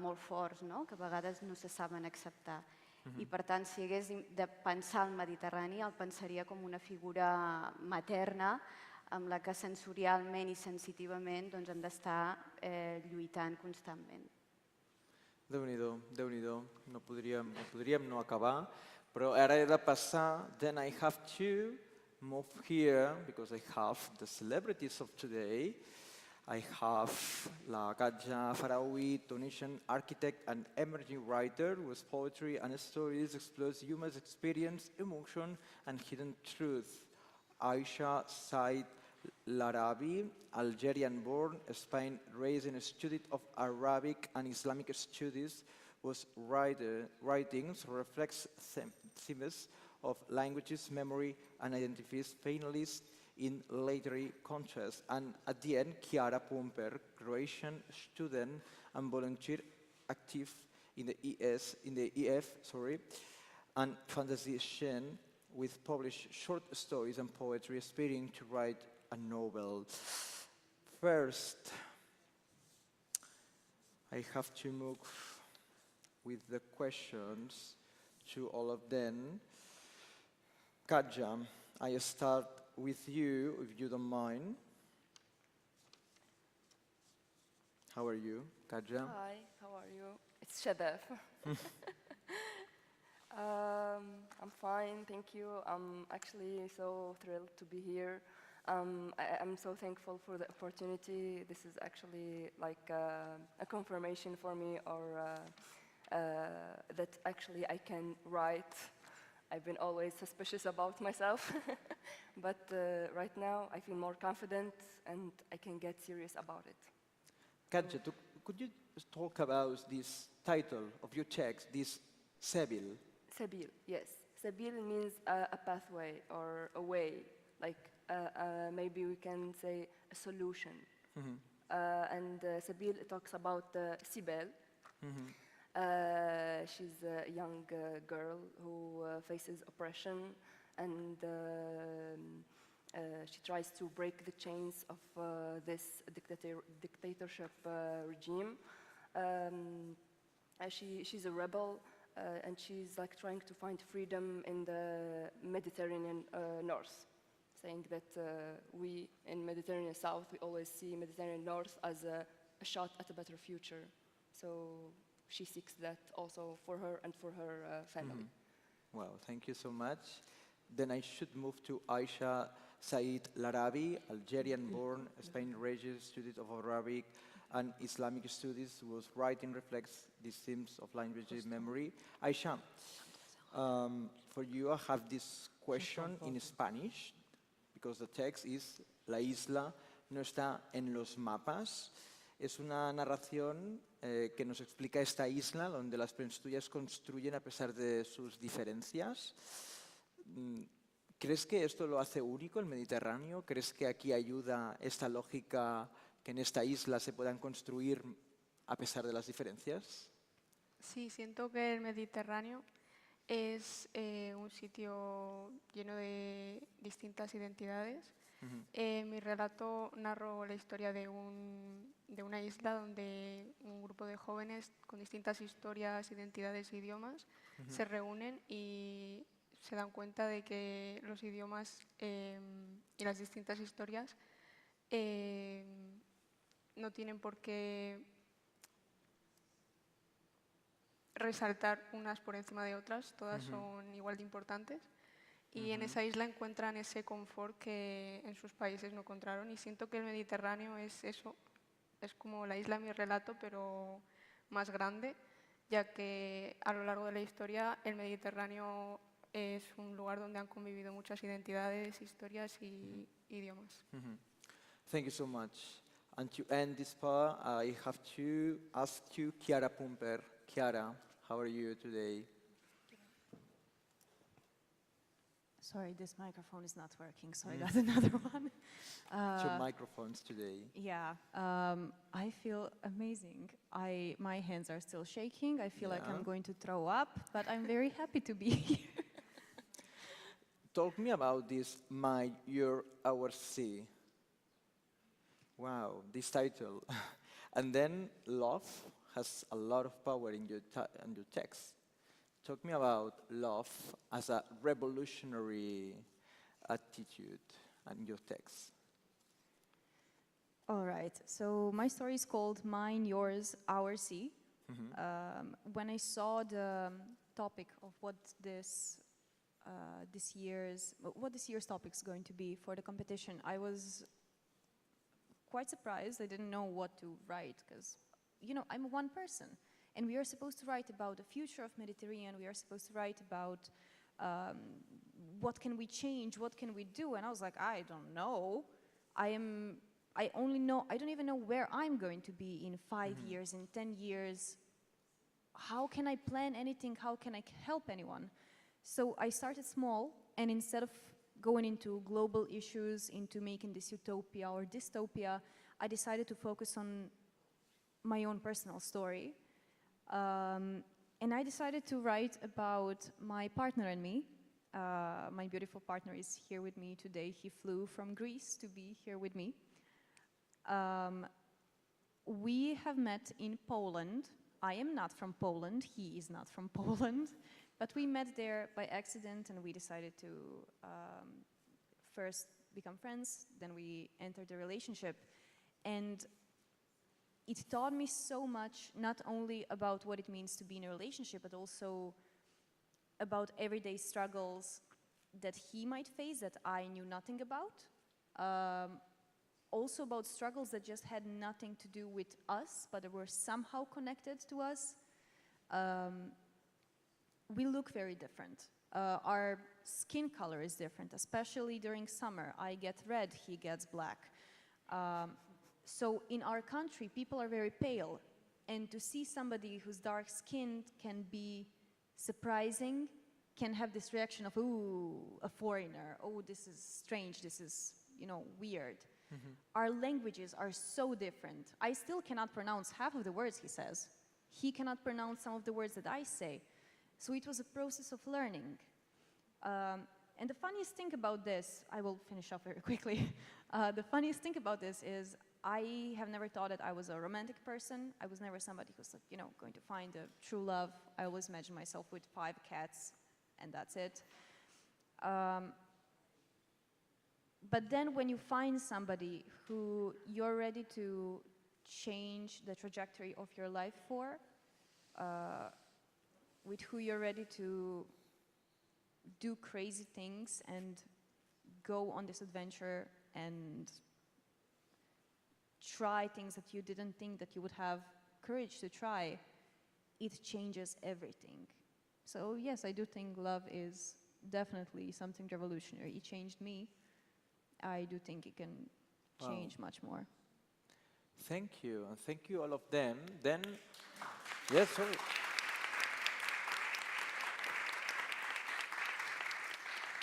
Speaker 10: molt forts, no? Que a vegades no se saben acceptar. I per tant, si hagués de pensar el Mediterrani, el pensaria com una figura materna amb la que sensorialment i sensitivament doncs, hem d'estar lluitant constantment.
Speaker 3: Déu-n'hi-do, Déu-n'hi-do. No podríem no acabar, però ara he de passar, then I have to move here, because I have the celebrities of today. I have la Katja Faraoui, Tunisian architect and emerging writer whose poetry and stories explores human experience, emotion and hidden truth. Aisha Said Larabi, Algerian-born, Spain-raised in a student of Arabic and Islamic studies, whose writings reflects themes of languages, memory, and identities finalists in literary contrast. And at the end, Chiara Pumper, Croatian student and volunteer active in the EF, and fantasy scene, with published short stories and poetry, aspiring to write a novel. First, I have to move with the questions to all of them. Katja, I start with you, if you don't mind. How are you, Katja?
Speaker 11: Hi, how are you? It's Shadaf. I'm fine, thank you. I'm actually so thrilled to be here. I'm so thankful for the opportunity. This is actually like a confirmation for me, or that actually I can write. I've been always suspicious about myself, but right now I feel more confident and I can get serious about it.
Speaker 3: Katja, could you talk about this title of your text, this Sebil?
Speaker 11: Sabil, yes. Sabil means a pathway or a way, like maybe we can say a solution. And Sabil talks about Sibel. She's a young girl who faces oppression, and she tries to break the chains of this dictatorship regime. She's a rebel, and she's like trying to find freedom in the Mediterranean north, saying that we in Mediterranean south, we always see Mediterranean north as a shot at a better future. So she seeks that also for her and for her family.
Speaker 3: Well, thank you so much. Then I should move to Aisha Said Larabi, Algerian-born, Spain-raised student of Arabic and Islamic studies, whose writing reflects these themes of language and memory. Aisha, for you I have this question in Spanish, because the text is La isla no está en los mapas. Es una narración que nos explica esta isla donde las pensturas construyen a pesar de sus diferencias. ¿Crees que esto lo hace único el Mediterráneo? ¿Crees que aquí ayuda esta lógica que en esta isla se puedan construir a pesar de las diferencias?
Speaker 12: Sí, siento que el Mediterráneo es un sitio lleno de distintas identidades. En mi relato narro la historia de una isla donde un grupo de jóvenes con distintas historias, identidades e idiomas se reúnen y se dan cuenta de que los idiomas y las distintas historias no tienen por qué resaltar unas por encima de otras, todas son igual de importantes. Y en esa isla encuentran ese confort que en sus países no encontraron, y siento que el Mediterráneo es eso, es como la isla de mi relato, pero más grande, ya que a lo largo de la historia el Mediterráneo es un lugar donde han convivido muchas identidades, historias y idiomas.
Speaker 3: Thank you so much. And to end this part, I have to ask you, Chiara Pumper. Chiara, how are you today?
Speaker 13: Sorry, this microphone is not working, so I got another one.
Speaker 3: Two microphones today.
Speaker 13: Yeah, I feel amazing. My hands are still shaking. I feel like I'm going to throw up, but I'm very happy to be here.
Speaker 3: Talk me about this, My, Your, Our Sea. Wow, this title. And then love has a lot of power in your text. Talk me about love as a revolutionary attitude in your text.
Speaker 13: All right, so my story is called Mine, Yours, Our Sea. When I saw the topic of what this year's topic is going to be for the competition, I was quite surprised. I didn't know what to write because, you know, I'm one person. And we are supposed to write about the future of Mediterranean. We are supposed to write about what can we change, what can we do. And I was like, I don't know. I don't even know where I'm going to be in 5 years, in 10 years. How can I plan anything? How can I help anyone? So I started small, and instead of going into global issues, into making this utopia or dystopia, I decided to focus on my own personal story. And I decided to write about my partner and me. My beautiful partner is here with me today. He flew from Greece to be here with me. We have met in Poland. I am not from Poland. He is not from Poland. But we met there by accident, and we decided to first become friends. Then we entered a relationship. And it taught me so much, not only about what it means to be in a relationship, but also about everyday struggles that he might face that I knew nothing about. Also about struggles that just had nothing to do with us, but that were somehow connected to us. We look very different. Our skin color is different, especially during summer. I get red, he gets black. So in our country, people are very pale. And to see somebody who's dark-skinned can be surprising, can have this reaction of, ooh, a foreigner. Oh, this is strange, this is, you know, weird. Our languages are so different. I still cannot pronounce half of the words he says. He cannot pronounce some of the words that I say. So it was a process of learning. And the funniest thing about this, I will finish off very quickly. The funniest thing about this is I have never thought that I was a romantic person. I was never somebody who's, like, you know, going to find a true love. I always imagined myself with 5 cats, and that's it. But then when you find somebody who you're ready to change the trajectory of your life for, with who you're ready to do crazy things and go on this adventure and try things that you didn't think that you would have courage to try, it changes everything. So yes, I do think love is definitely something revolutionary. It changed me. I do think it can change much more.
Speaker 3: Thank you, and thank you all of them. Then, yes, sorry.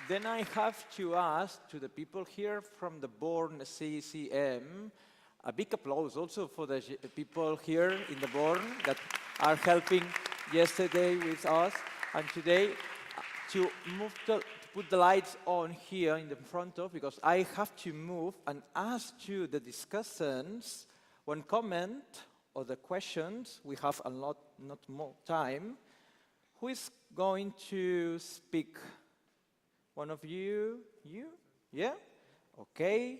Speaker 3: Then I have to ask to the people here from the Born CCM, a big applause also for the people here in the Born that are helping yesterday with us, and today to put the lights on here in the front of, because I have to move and ask to the discussants one comment or the questions. We have a lot, not more time. Who is going to speak? One of you? You? Yeah? Okay.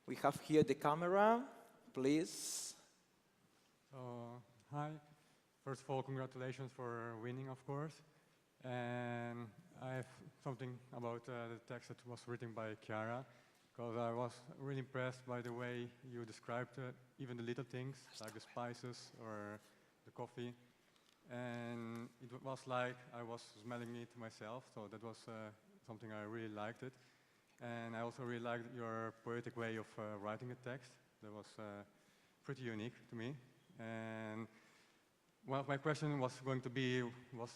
Speaker 3: We have here the camera. Please.
Speaker 14: Hi. First of all, congratulations for winning, of course. And I have something about the text that was written by Chiara, because I was really impressed by the way you described even the little things, like the spices or the coffee. And it was like I was smelling it myself, so that was something I really liked it. And I also really liked your poetic way of writing a text. That was pretty unique to me. And one of my questions was going to be, was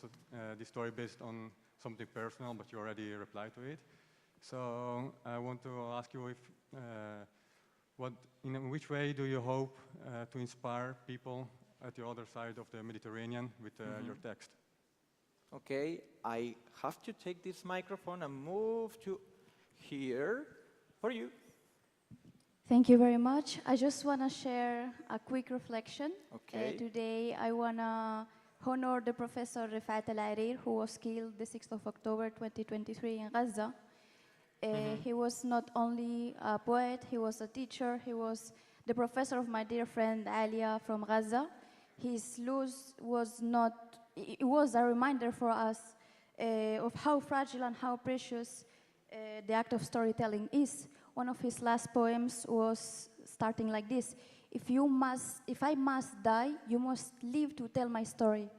Speaker 14: the story based on something personal, but you already replied to it. So I want to ask you if, in which way do you hope to inspire people at the other side of the Mediterranean with your text?
Speaker 3: Okay, I have to take this microphone and move to here for you.
Speaker 15: Thank you very much. I just want to share a quick reflection.
Speaker 3: Okay.
Speaker 15: Today I want to honor the Professor Rifat El-Arir, who was killed the 6th of October 2023 in Gaza. He was not only a poet, he was a teacher, he was the professor of my dear friend Alia from Gaza. His loss was it was a reminder for us of how fragile and how precious the act of storytelling is. One of his last poems was starting like this: if I must die, you must live to tell my story.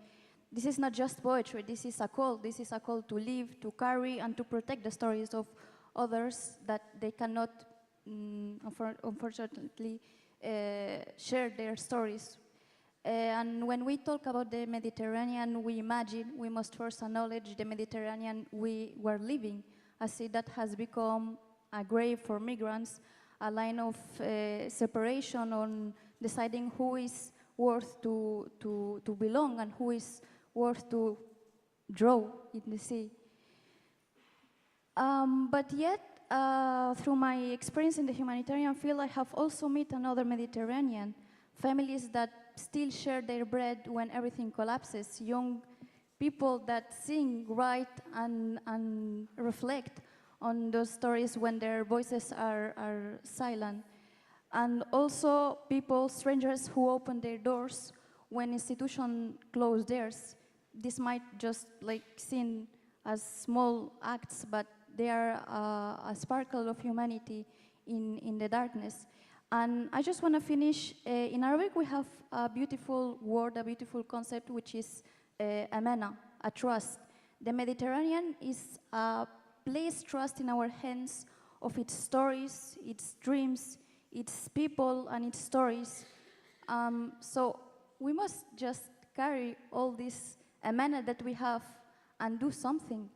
Speaker 15: This is not just poetry, this is a call. This is a call to live, to carry, and to protect the stories of others that they cannot, unfortunately, share their stories. And when we talk about the Mediterranean, we imagine we must first acknowledge the Mediterranean we were living, a sea that has become a grave for migrants, a line of separation on deciding who is worth to belong and who is worth to draw in the sea. But yet, through my experience in the humanitarian field, I have also met another Mediterranean, families that still share their bread when everything collapses, young people that sing, write, and reflect on those stories when their voices are silent. And also people, strangers who open their doors when institutions close theirs. This might just seem as small acts, but they are a sparkle of humanity in the darkness. And I just want to finish. In Arabic, we have a beautiful word, a beautiful concept, which is Amina, a trust. The Mediterranean is a place trust in our hands of its stories, its dreams, its people, and its stories. So we must just carry all this Amina that we have and do something.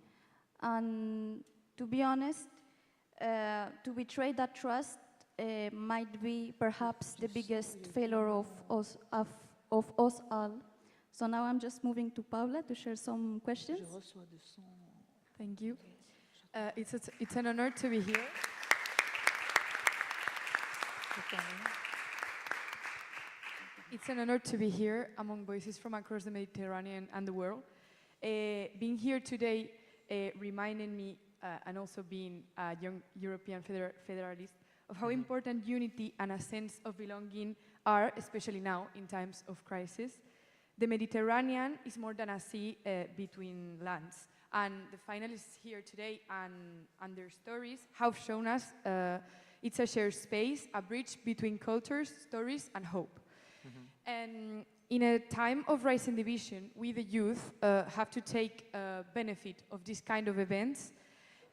Speaker 15: And to be honest, to betray that trust might be perhaps the biggest failure of us all. So now I'm just moving to Paula to share some questions.
Speaker 16: Thank you. It's an honor to be here. It's an honor to be here among voices from across the Mediterranean and the world. Being here today reminded me, and also being a young European federalist, of how important unity and a sense of belonging are, especially now in times of crisis. The Mediterranean is more than a sea between lands. And the finalists here today and their stories have shown us it's a shared space, a bridge between cultures, stories, and hope. And in a time of rising division, we, the youth, have to take benefit of this kind of events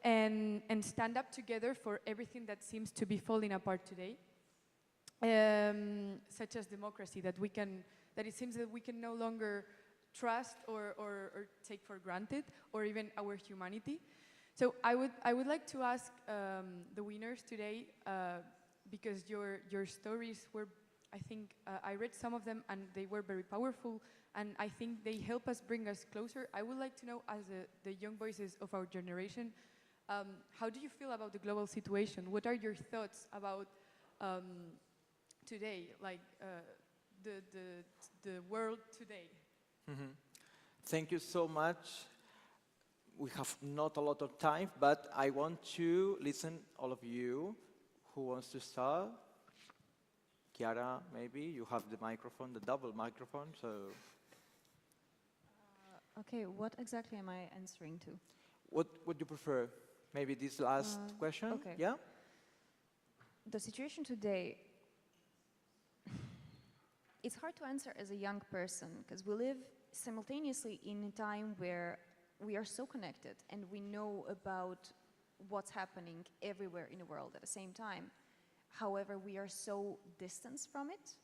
Speaker 16: and stand up together for everything that seems to be falling apart today, such as democracy, that it seems that we can no longer trust or take for granted, or even our humanity. So I would like to ask the winners today, because your stories were, I think, I read some of them and they were very powerful, and I think they help us bring us closer. I would like to know, as the young voices of our generation, how do you feel about the global situation? What are your thoughts about today, like the world today?
Speaker 3: Thank you so much. We have not a lot of time, but I want to listen all of you. Who wants to start? Chiara, maybe you have the microphone, the double microphone. So.
Speaker 13: Okay, what exactly am I answering to?
Speaker 3: What would you prefer? Maybe this last question?
Speaker 13: Okay.
Speaker 3: Yeah?
Speaker 13: The situation today, it's hard to answer as a young person, because we live simultaneously in a time where we are so connected and we know about what's happening everywhere in the world at the same time. However, we are so distant from it.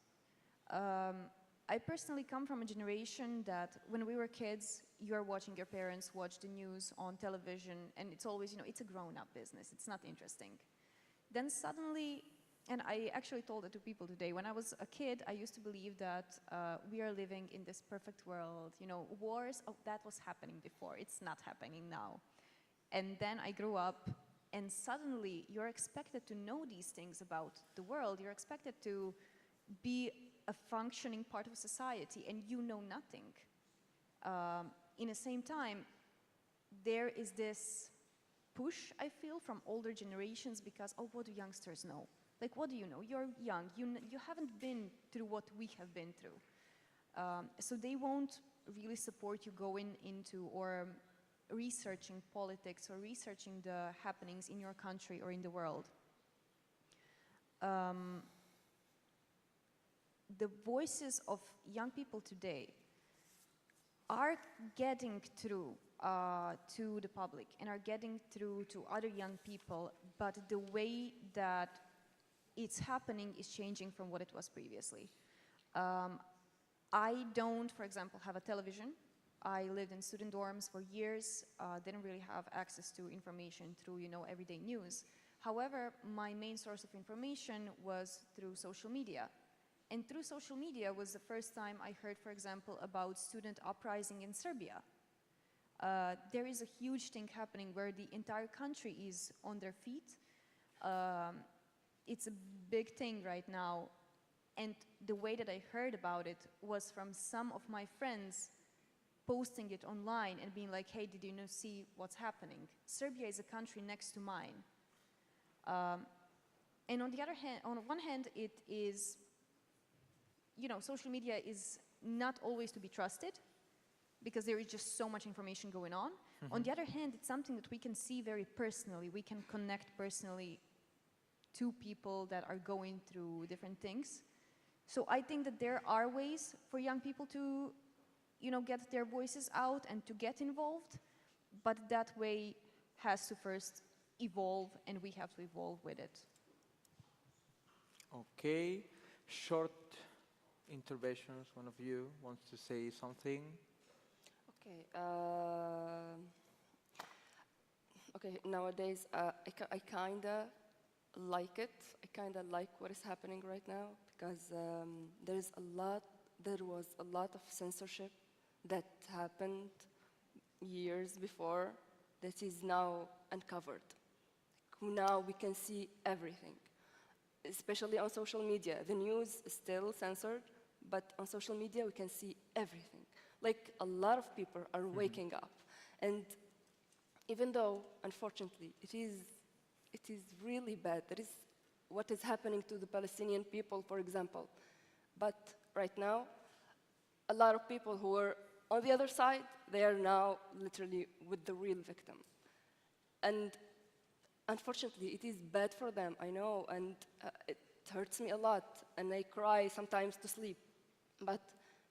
Speaker 13: I personally come from a generation that when we were kids, you're watching your parents watch the news on television, and it's always, it's a grown-up business. It's not interesting. Then suddenly, and I actually told it to people today, when I was a kid, I used to believe that we are living in this perfect world. Wars, that was happening before. It's not happening now. And then I grew up, and suddenly you're expected to know these things about the world. You're expected to be a functioning part of society, and you know nothing. In the same time, there is this push, I feel, from older generations because, what do youngsters know? Like, what do you know? You're young. You haven't been through what we have been through. So they won't really support you going into or researching politics or researching the happenings in your country or in the world. The voices of young people today are getting through to the public and are getting through to other young people, but the way that it's happening is changing from what it was previously. I don't, for example, have a television. I lived in student dorms for years, didn't really have access to information through, everyday news. However, my main source of information was through social media. And through social media was the first time I heard, for example, about student uprising in Serbia. There is a huge thing happening where the entire country is on their feet. It's a big thing right now. And the way that I heard about it was from some of my friends posting it online and being like, hey, did you see what's happening? Serbia is a country next to mine. And on the other hand, on one hand, it is, social media is not always to be trusted because there is just so much information going on. Mm-hmm. On the other hand, it's something that we can see very personally. We can connect personally to people that are going through different things. So I think that there are ways for young people to get their voices out and to get involved, but that way has to first evolve, and we have to evolve with it.
Speaker 3: Okay, short interventions. One of you wants to say something?
Speaker 11: Okay. Okay. Nowadays, I kinda like it. I kinda like what is happening right now because there was a lot of censorship that happened years before that is now uncovered. Now we can see everything, especially on social media. The news is still censored, but on social media we can see everything. Like a lot of people are waking up. And even though, unfortunately, it is really bad, that is what is happening to the Palestinian people, for example. But right now, a lot of people who are on the other side, they are now literally with the real victim. And unfortunately, it is bad for them, I know, and it hurts me a lot, and I cry sometimes to sleep. But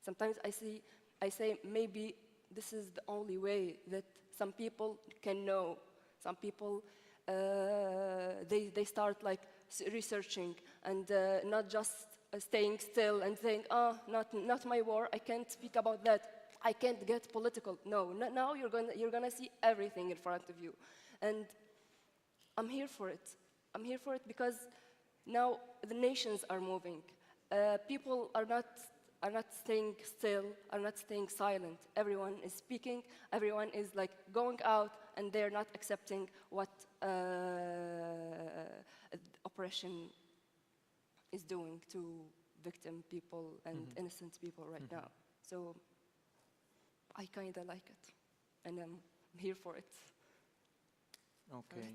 Speaker 11: sometimes I say maybe this is the only way that some people can know. Some people, they start like researching and not just staying still and saying, oh, not my war, I can't speak about that, I can't get political. No, now you're gonna see everything in front of you. And I'm here for it. I'm here for it because now the nations are moving. People are not staying still, are not staying silent. Everyone is speaking, everyone is like going out, and they're not accepting what oppression is doing to victim people and innocent people right now. So I kind of like it, and I'm here for it.
Speaker 3: Okay,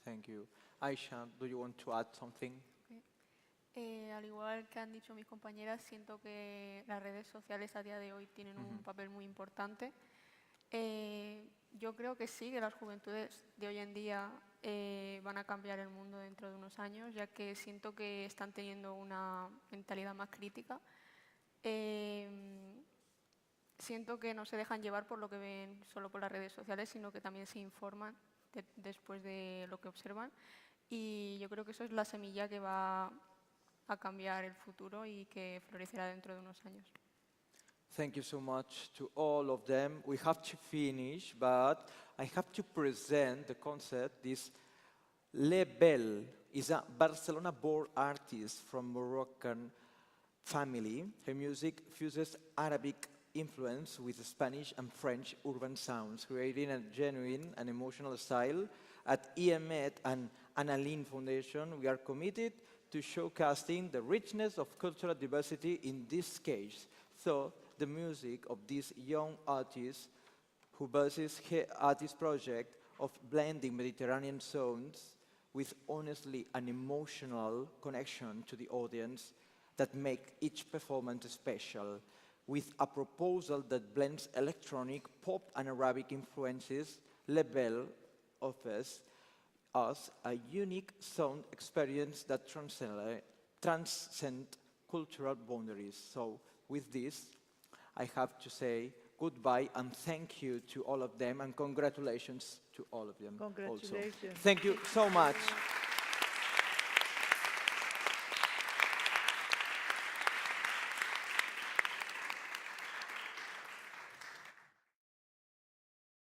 Speaker 3: thank you. Aisha, do you want to add something?
Speaker 12: Al igual que han dicho mis compañeras, siento que las redes sociales a día de hoy tienen un papel muy importante. Yo creo que sí, que las juventudes de hoy en día van a cambiar el mundo dentro de unos años, ya que siento que están teniendo una mentalidad más crítica. Siento que no se dejan llevar por lo que ven solo por las redes sociales, sino que también se informan después de lo que observan. Y yo creo que eso es la semilla que va a cambiar el futuro y que florecerá dentro de unos años.
Speaker 3: Thank you so much to all of them. We have to finish, but I have to present the concept. This Lebel is a Barcelona-born artist from Moroccan family. Her music fuses Arabic influence with Spanish and French urban sounds, creating a genuine and emotional style. At EMED and Annalene Foundation, we are committed to showcasing the richness of cultural diversity in this case. So, the music of this young artist who bases her artist project of blending Mediterranean sounds with honestly an emotional connection to the audience that make each performance special, with a proposal that blends electronic, pop and Arabic influences. Lebel offers us a unique sound experience that transcends cultural boundaries. So with this, I have to say goodbye and thank you to all of them and congratulations to all of them.
Speaker 8: Congratulations.
Speaker 3: Also. Thank you so much.